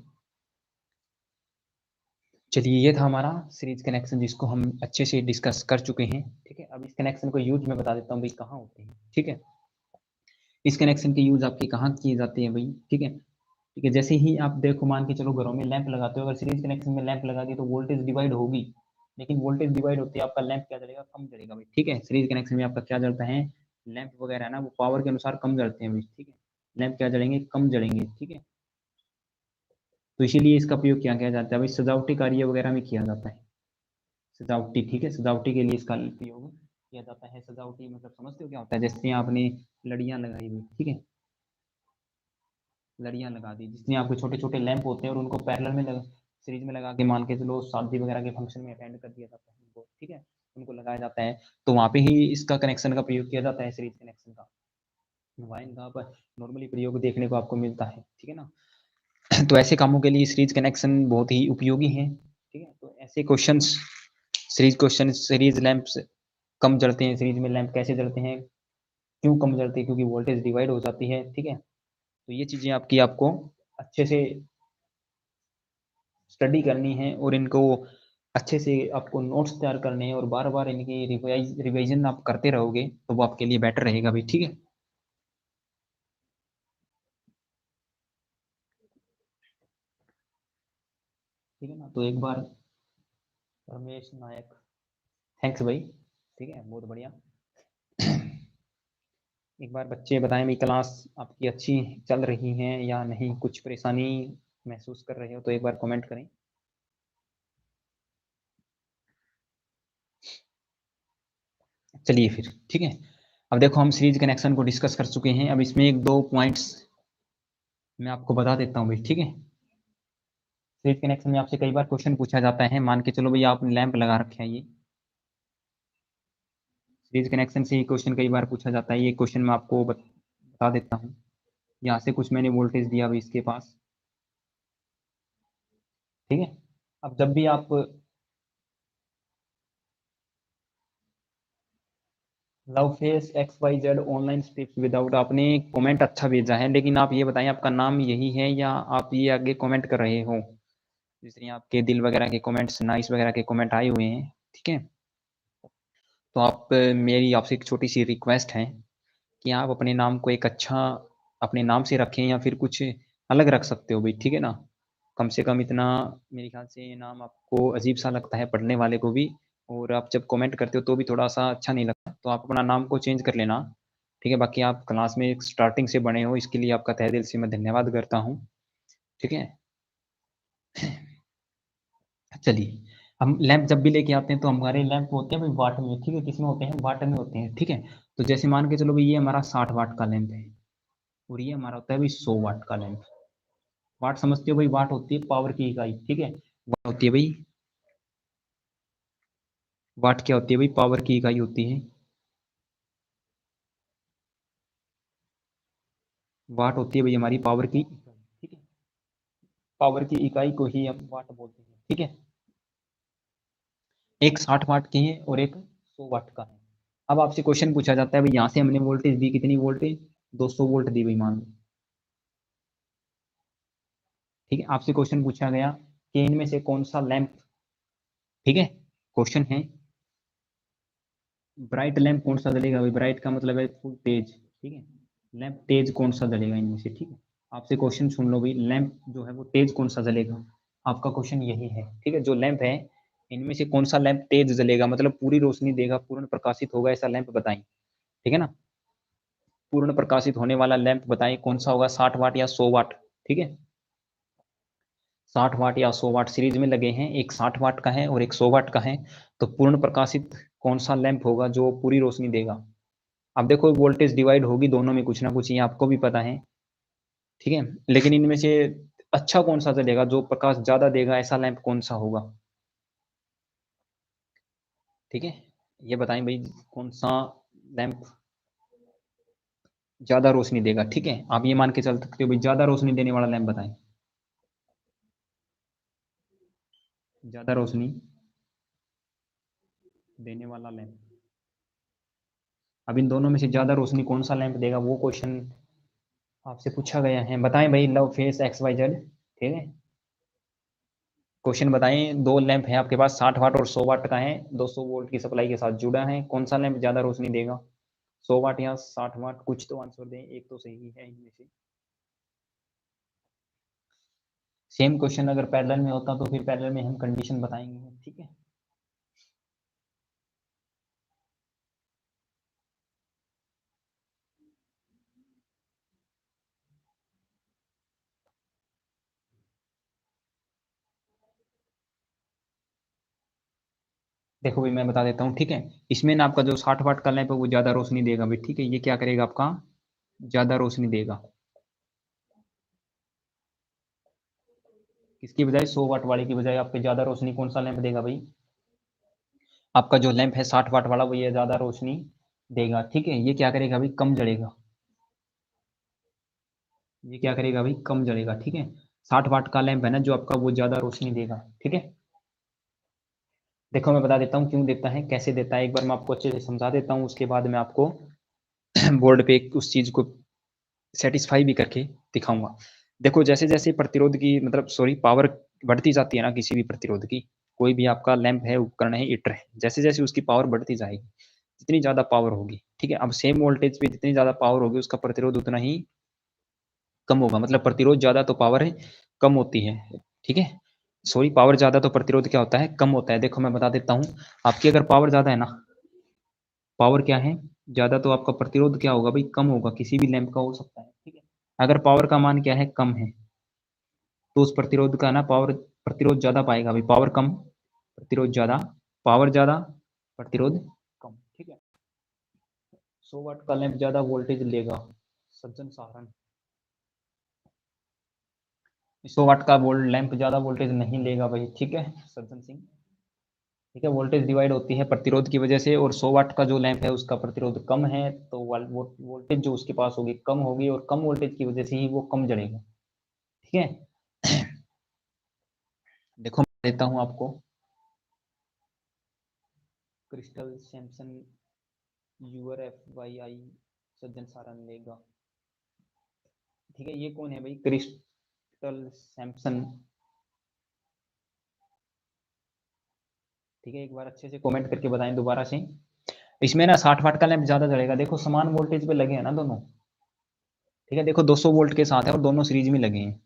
चलिए, ये था हमारा सीरीज कनेक्शन, जिसको हम अच्छे से डिस्कस कर चुके हैं, ठीक है। अब इस कनेक्शन को यूज में बता देता हूँ भाई कहाँ होते हैं, ठीक है। इस कनेक्शन के यूज आपके कहाँ किए जाते हैं भाई, ठीक है, ठीक है। जैसे ही आप देखो, मान के चलो घरों में लैंप लगाते हो, अगर सीरीज कनेक्शन में लैंप लगा दी तो वोल्टेज डिवाइड होगी, लेकिन वोल्टेज डिवाइड होती है आपका लैंप क्या जलेगा, कम जलेगा भाई, ठीक है। सीरीज कनेक्शन में आपका क्या जलता है, लैंप वगैरह है ना, वो पावर के अनुसार कम जलते हैं भाई, ठीक है, लैंप क्या जलेंगे, कम जलेंगे, ठीक है। तो इसीलिए इसका प्रयोग क्या किया जाता है भाई, सजावटी कार्य वगैरह में किया जाता है, सजावटी, ठीक है, सजावटी के लिए इसका प्रयोग किया जाता है। सजावटी मतलब समझते हो क्या होता है, जैसे आपने लड़ियां लगाई हुई, ठीक है, लड़ियां लगा दी, जिसमें आपके छोटे छोटे लैंप होते हैं और उनको पैरेलल में सीरीज में लगा के, मान के चलो शादी वगैरह के फंक्शन में अटेंड कर दिया जाता है उनको, ठीक है, उनको लगाया जाता है, तो वहाँ पे ही इसका कनेक्शन का प्रयोग किया जाता है, सीरीज कनेक्शन का। वाइन का पर नॉर्मली प्रयोग देखने को आपको मिलता है, ठीक है ना। तो ऐसे कामों के लिए सीरीज कनेक्शन बहुत ही उपयोगी है, ठीक है। तो ऐसे questions series question, series lamp कम जलते हैं, सीरीज में लैंप कैसे जलते हैं, क्यों कम जलते हैं, क्योंकि वोल्टेज डिवाइड हो जाती है, ठीक है। तो ये चीज़ें आपको अच्छे से स्टडी करनी है और इनको अच्छे से आपको नोट्स तैयार करने हैं और बार-बार इनकी रिवीजन आप करते रहोगे, तो वो आपके लिए बेटर रहेगा भाई, ठीक है। ठीक है ना? तो एक बार रमेश नायक, थैंक्स भाई, ठीक है, बहुत बढ़िया। एक बार बच्चे बताएं भाई, क्लास आपकी अच्छी चल रही है या नहीं, कुछ परेशानी महसूस कर रहे हो तो एक बार कमेंट करें। चलिए फिर, ठीक है। अब देखो हम सीरीज कनेक्शन को डिस्कस कर चुके हैं, अब इसमें एक दो पॉइंट्स मैं आपको बता देता हूँ भाई, ठीक है। सीरीज कनेक्शन में आपसे कई बार क्वेश्चन पूछा जाता है, मान के चलो भाई आपने लैंप लगा रखे है, ये सीरीज कनेक्शन से ही क्वेश्चन कई बार पूछा जाता है। ये क्वेश्चन मैं आपको बता देता हूँ। यहाँ से कुछ मैंने वोल्टेज दिया भाई इसके पास, ठीक है। अब जब भी आप love face X Y Z online tips without, आपने कमेंट अच्छा भेजा है, लेकिन आप ये बताएं आपका नाम यही है या आप ये आगे कमेंट कर रहे हो, जिस तरह आपके दिल वगैरह के कमेंट्स, नाइस वगैरह के कमेंट आए हुए हैं, ठीक है। तो आप मेरी आपसे एक छोटी सी रिक्वेस्ट है कि आप अपने नाम को एक अच्छा अपने नाम से रखें या फिर कुछ अलग रख सकते हो भाई, ठीक है ना। कम से कम इतना, मेरे ख्याल से ये नाम आपको अजीब सा लगता है पढ़ने वाले को भी, और आप जब कमेंट करते हो तो भी थोड़ा सा अच्छा नहीं लगता, तो आप अपना नाम को चेंज कर लेना, ठीक है। बाकी आप क्लास में स्टार्टिंग से बने हो, इसके लिए आपका तहे दिल से मैं धन्यवाद करता हूँ, ठीक है। चलिए, हम लैंप जब भी लेके आते हैं तो हमारे लैंप होते हैं भाई वाट में, ठीक है, किसमें होते हैं, वाट में होते हैं, ठीक है। तो जैसे मान के चलो भाई ये हमारा 60 वाट का लैंप है और ये हमारा होता है भाई 100 वाट का लैंप। वाट समझते हो भाई, वाट होती है पावर की इकाई, ठीक है। वाट होती है भाई, वाट क्या होती है भाई, पावर की इकाई होती है। वाट होती है भाई हमारी पावर की इकाई, ठीक है। पावर की इकाई को ही हम वाट बोलते हैं, ठीक है। एक 60 वाट की है और एक 100 वाट का है। अब आपसे क्वेश्चन पूछा जाता है भाई, यहाँ से हमने वोल्टेज दी, कितनी वोल्टेज, 200 वोल्ट दी भाई, मान लो, ठीक है। आपसे क्वेश्चन पूछा गया कि इनमें से कौन सा लैंप, ठीक है, क्वेश्चन है ब्राइट लैंप कौन सा जलेगा भाई, ब्राइट का मतलब है फुल तेज, ठीक है। लैंप तेज कौन सा जलेगा इनमें से, ठीक है। आपसे क्वेश्चन सुन लो भाई, लैंप जो है वो तेज कौन सा जलेगा, आपका क्वेश्चन यही है, ठीक है। जो लैंप है इनमें से कौन सा लैंप तेज जलेगा, मतलब पूरी रोशनी देगा, पूर्ण प्रकाशित होगा, ऐसा लैंप बताएं, ठीक है ना। पूर्ण प्रकाशित होने वाला लैंप बताएं कौन सा होगा, 60 वाट या 100 वाट, ठीक है। 60 वाट या 100 वाट सीरीज में लगे हैं, एक 60 वाट का है और एक 100 वाट का है। तो पूर्ण प्रकाशित कौन सा लैंप होगा जो पूरी रोशनी देगा। अब देखो वोल्टेज डिवाइड होगी दोनों में कुछ ना कुछ, ये आपको भी पता है, ठीक है। लेकिन इनमें से अच्छा कौन सा चलेगा, जो प्रकाश ज्यादा देगा, ऐसा लैंप कौन सा होगा, ठीक है। ये बताएं भाई, कौन सा लैंप ज्यादा रोशनी देगा, ठीक है। आप ये मान के चल सकते हो भाई, ज्यादा रोशनी देने वाला लैंप बताएं, ज्यादा रोशनी देने वाला लैंप। अब इन दोनों में से ज्यादा रोशनी कौन सा लैंप देगा, वो क्वेश्चन आपसे पूछा गया है। बताएं भाई, love face X Y Z, ठीक है। क्वेश्चन बताएं, दो लैंप है आपके पास, 60 वाट और 100 वाट का है, 200 वोल्ट की सप्लाई के साथ जुड़ा है, कौन सा लैंप ज्यादा रोशनी देगा, 100 वाट या 60 वाट, कुछ तो आंसर दें, एक तो सही है इनमें से। सेम क्वेश्चन अगर पैरेलल में होता तो फिर पैरेलल में हम कंडीशन बताएंगे, ठीक है। देखो भाई मैं बता देता हूँ, ठीक है। इसमें ना आपका जो 60 वाट का लैंप है वो ज्यादा रोशनी देगा भाई, ठीक है। ये क्या करेगा, आपका ज्यादा रोशनी देगा, किसकी बजाय, 100 वाट वाले की बजाय आपके ज्यादा रोशनी कौन सा लैंप देगा भाई, आपका जो लैंप है 60 वाट वाला वो ये ज्यादा रोशनी देगा, ठीक है। ये क्या करेगा भाई, कम जलेगा, ये क्या करेगा भाई, कम जलेगा, ठीक है। 60 वाट का लैंप है ना जो आपका, वो ज्यादा रोशनी देगा, ठीक है। देखो मैं बता देता हूँ क्यों देता है, कैसे देता है, एक बार मैं आपको अच्छे से समझा देता हूँ, उसके बाद मैं आपको बोर्ड पे उस चीज़ को सैटिस्फाई भी करके दिखाऊँगा। देखो जैसे-जैसे प्रतिरोध की मतलब सॉरी पावर बढ़ती जाती है ना किसी भी प्रतिरोध की, कोई भी आपका लैंप है, उपकरण है, हीटर है, जैसे-जैसे उसकी पावर बढ़ती जाएगी, जितनी ज़्यादा पावर होगी, ठीक है? अब सेम वोल्टेज पे जितनी ज़्यादा पावर होगी उसका प्रतिरोध उतना ही कम होगा, मतलब प्रतिरोध ज़्यादा तो पावर है कम होती है, ठीक है? सॉरी पावर ज़्यादा तो प्रतिरोध क्या होता है? कम होता है। देखो मैं बता देता हूँ, आपकी अगर पावर ज़्यादा है ना, पावर क्या है? ज़्यादा तो आपका प्रतिरोध क्या होगा भई? कम होगा, किसी भी लैंप का हो सकता है, ठीक है? अगर पावर का मान क्या है? कम है, तो उस प्रतिरोध का ना पावर प्रतिरोध ज़्यादा पाएगा भई, पावर कम, प्रतिरोध ज़्यादा, पावर ज़्यादा, प्रतिरोध कम, ठीक है? 100 वाट का लैंप ज़्यादा वोल्टेज लेगा, सज्जन सारण 100 वाट का वोल्ट लैंप ज़्यादा वोल्टेज नहीं लेगा भाई, ठीक है? सज्जन सिंह, ठीक है? वोल्टेज डिवाइड होती है प्रतिरोध की वजह से और 100 वाट का जो लैंप है उसका प्रतिरोध कम है, तो वोल्टेज जो उसके पास होगी कम होगी और कम वोल्टेज की वजह से ही वो कम जलेगा, ठीक है? देखो मैं देता हूँ आपको क्रिस्टल सैमसन यूआर एफ वाई आई सज्जन सारण लेगा, ठीक है? ये कौन है भाई? क्रिस्टल सैमसन, ठीक है? एक बार अच्छे से कमेंट करके बताएं दोबारा से। इसमें ना 60 वाट का लैंप ज़्यादा जलेगा, देखो समान वोल्टेज पे लगे हैं ना दोनों, ठीक है? देखो 200 वोल्ट के साथ है और दोनों सीरीज में लगे हैं,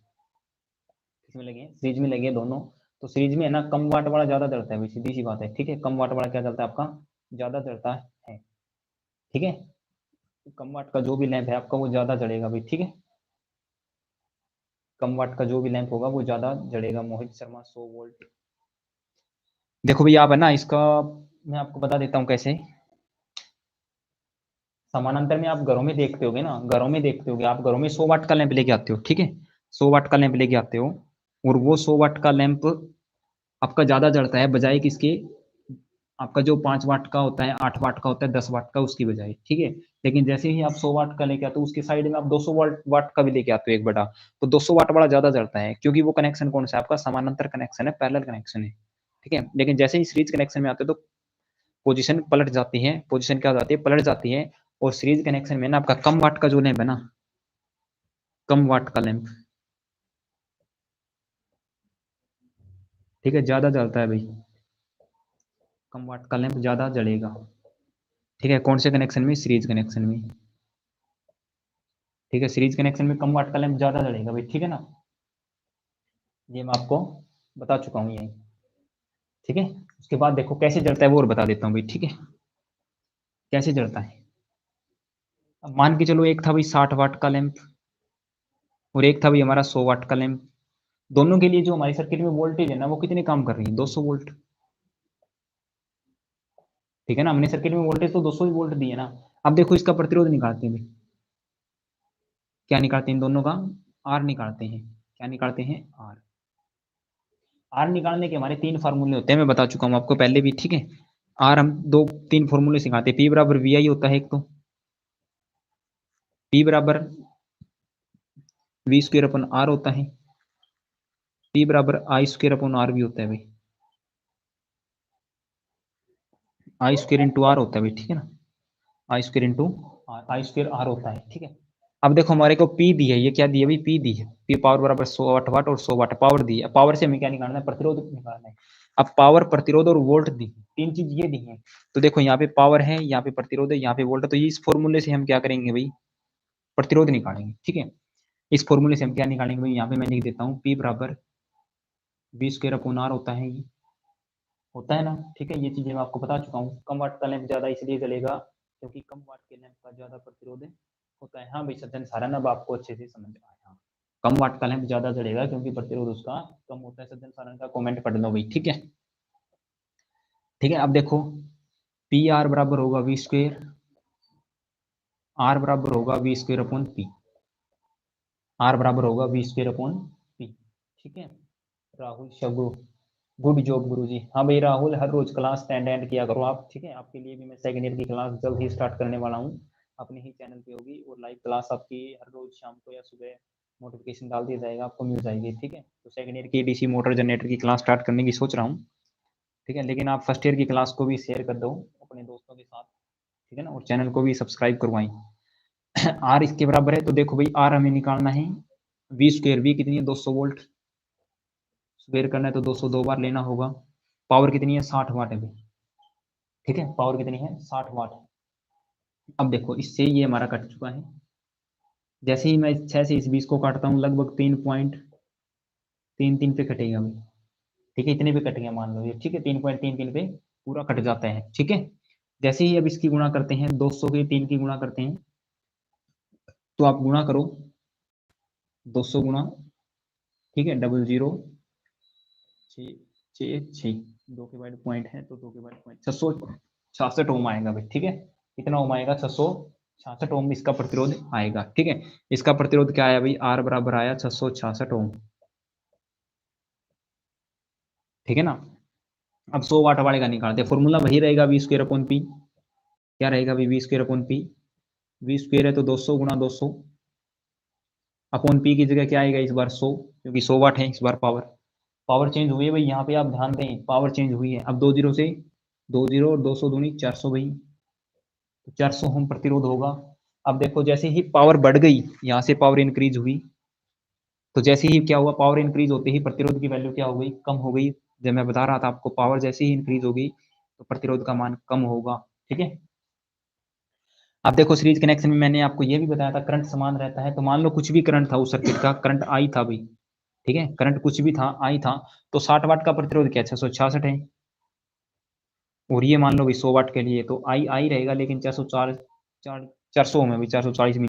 किसमें लगे हैं? सीरीज में लगे हैं दोनों, तो सीरीज में है ना कम वाट वाला ज़्यादा जलता है भाई, सीधी सी बात है, ठीक है? कम वाट वाला क्या जलता है आपका? ज़्यादा जलता है, ठीक है? तो कम वाट का जो भी लैंप है आपका वो ज़्यादा जलेगा भाई, ठीक है? कम वाट का जो भी लैंप होगा वो ज़्यादा जलेगा। मोहित शर्मा 100 वोल्ट, देखो भैया आप है ना इसका मैं आपको बता देता हूँ कैसे। समानांतर में आप घरों में देखते होगे ना, घरों में देखते होगे आप, घरों में 100 वाट का लैंप लेके आते हो, ठीक है? 100 वाट का लैंप लेके आते हो और वो 100 वाट का लैंप आपका ज़्यादा जलता है बजाय किसके? आपका जो 5 वाट का होता है, 8 वाट का होता है, 10 वाट का उसकी बजाय, ठीक है? लेकिन जैसे ही आप 100 वाट का लेके आते हो, उसके साइड में आप 200 वाट वाट का भी लेके आते हो एक बड़ा, तो 200 वाट वाला ज़्यादा जलता है क्योंकि वो कनेक्शन कौन-सा है आपका? समानांतर कनेक्शन है, पैरेलल कनेक्शन है, ठीक है? लेकिन जैसे ही सीरीज़ कनेक्शन में आते हो तो पोज़ीशन पलट जाती है, पोज़ीशन क्या हो जाती है? पलट जाती है और सीरीज़ कनेक्शन में ना आपका कम वाट का जो लैंप है ना, कम वाट का लैंप, ठीक है? ज़्यादा जलता है भई, कम वाट का लैंप ज़्यादा जलेगा, ठीक है? कौन से कनेक्शन में? सीरीज़ कनेक्शन में, ठीक है? सीरीज़ कनेक्शन में कम वाट का लैंप ज़्यादा जलेगा भई, ठीक है ना? ये मैं आपको बता चुका हूँ यही, ठीक है? उसके बाद देखो कैसे जलता है वो और बता देता हूँ भाई, ठीक है? कैसे जलता है? अब मान के चलो एक था भाई 60 वाट का लैंप और एक था भाई हमारा 100 वाट का लैंप, दोनों के लिए जो हमारी सर्किट में वोल्टेज है ना वो कितने काम कर रही है? 200 वोल्ट, ठीक है ना? हमने सर्किट में वोल्टेज तो 200 ही वोल्ट दी है ना। अब देखो इसका प्रतिरोध निकालते हैं भाई, क्या निकालते हैं इन दोनों का? आर निकालते हैं, क्या निकालते हैं? आर। आर निकालने के हमारे 3 फार्मूले होते हैं, मैं बता चुका हूँ आपको पहले भी, ठीक है? आर हम 2-3 फार्मूले सिखाते हैं, पी बराबर वी आई होता है एक तो, पी बराबर वी स्क्वायर अपन आर होता है, पी बराबर आई स्क्वायर अपन आर भी होता है भाई, आई स्क्वायर इंटू आर होता है भाई, ठीक है ना? I square into R, I square R होता है, ठीक है? अब देखो हमारे को पी दी है, ये क्या दी है भाई? पी दी है, पी पावर बराबर 100 वाट और 100 वाट पावर दी है। पावर से हमें क्या निकालना है? प्रतिरोध निकालना है। अब पावर, प्रतिरोध और वोल्ट दी, 3 चीज ये दी है, तो देखो यहाँ पे पावर है, यहाँ पे प्रतिरोध है, यहाँ पे वोल्ट है, तो इस फॉर्मूले से हम क्या करेंगे भाई? प्रतिरोध निकालेंगे, ठीक है? इस फॉर्मूले से हम क्या निकालेंगे भाई? यहाँ पे मैं लिख देता हूँ, पी बराबर बी स्क्वायर अपॉन आर होता है, ये होता है ना, ठीक है? ये चीजें मैं आपको बता चुका हूँ। कम वाट का लैंप ज्यादा इसलिए जलेगा क्योंकि कम वाट के लैंप का ज्यादा प्रतिरोध होता है। हाँ भाई सज्जन सारण, अब आपको अच्छे से समझ आया, कम वाट का लैंप ज्यादा जलेगा क्योंकि प्रतिरोध उसका कम होता है। सज्जन सारण का कमेंट पढ़ लो भाई, ठीक है? ठीक है, अब देखो पी आर बराबर होगा वी स्क्वेयर, आर बराबर होगा V square upon P, R बराबर होगा वी स्क्वेयर अपॉन पी, ठीक है? राहुल शगु, गुड जॉब गुरु जी। हाँ भाई राहुल, हर रोज क्लास अटेंड किया करो आप, ठीक है? आपके लिए भी मैं सेकंड ईयर की क्लास जल्द ही स्टार्ट करने वाला हूँ, अपने ही चैनल पे होगी और लाइव क्लास आपकी हर रोज शाम को या सुबह नोटिफिकेशन डाल दिया जाएगा, आपको मिल जाएगी, ठीक है? तो सेकंड ईयर की डीसी मोटर जनरेटर की क्लास स्टार्ट करने की सोच रहा हूँ, ठीक है, लेकिन आप फर्स्ट ईयर की क्लास को भी शेयर कर दो अपने दोस्तों के साथ, ठीक है ना, और चैनल को भी सब्सक्राइब करवाएं। आर इसके बराबर है, तो देखो भाई आर हमें निकालना है, वी स्क्वेयर, वी कितनी है 200 वोल्ट, स्क्वेयर करना है तो 202 बार लेना होगा। पावर कितनी है 60 वाट है भाई, ठीक है, पावर कितनी है 60 वाट। अब देखो इससे ये हमारा कट चुका है, जैसे ही मैं 6 से इस 20 को काटता हूँ लगभग 3.33 पे कटेगा भाई, ठीक है, इतने पे कट गया मान लो ये, ठीक है, 3.33 पे पूरा कट जाता है, ठीक है। जैसे ही अब इसकी गुणा करते हैं 200 की 3 की गुणा करते हैं, तो आप गुणा करो 200 गुणा, ठीक है, 0066, 2 के बाद पॉइंट है तो 2 के बाद पॉइंट 666 ओम आएगा भाई, ठीक है, कितना ओम आएगा 666 ओम इसका प्रतिरोध आएगा, ठीक है। इसका प्रतिरोध क्या आया भाई, आर बराबर आया 666 ओम, ठीक है ना। अब 100 वाट वाले का निकालते हैं, फॉर्मूला वही रहेगा वी स्क्वायर अपॉन पी, क्या रहेगा V square upon P, V square है तो 200 गुणा 200 अपॉन पी की जगह क्या आएगा इस बार 100, क्योंकि 100 वाट है इस बार पावर, पावर चेंज हुई है भाई, यहाँ पे आप ध्यान दें पावर चेंज हुई है। अब 2 जीरो से 2 जीरो और 200 दूनी 400 भाई, तो 400 ओम प्रतिरोध होगा। अब देखो जैसे ही पावर बढ़ गई, यहाँ से पावर इंक्रीज हुई, तो जैसे ही क्या हुआ, पावर इंक्रीज होते ही प्रतिरोध की वैल्यू क्या हो गई, कम हो गई। जब मैं बता रहा था आपको पावर जैसे ही इंक्रीज होगी तो प्रतिरोध का मान कम होगा, ठीक है। अब देखो सीरीज कनेक्शन में मैंने आपको ये भी बताया था करंट समान रहता है, तो मान लो कुछ भी करंट था उस सर्किट का, करंट आई था भाई, ठीक है, करंट कुछ भी था आई था, तो 60 वाट का प्रतिरोध क्या 666 है, और ये मान लो भाई 100 वाट के लिए तो आई आई रहेगा, लेकिन 404 400 में भी 440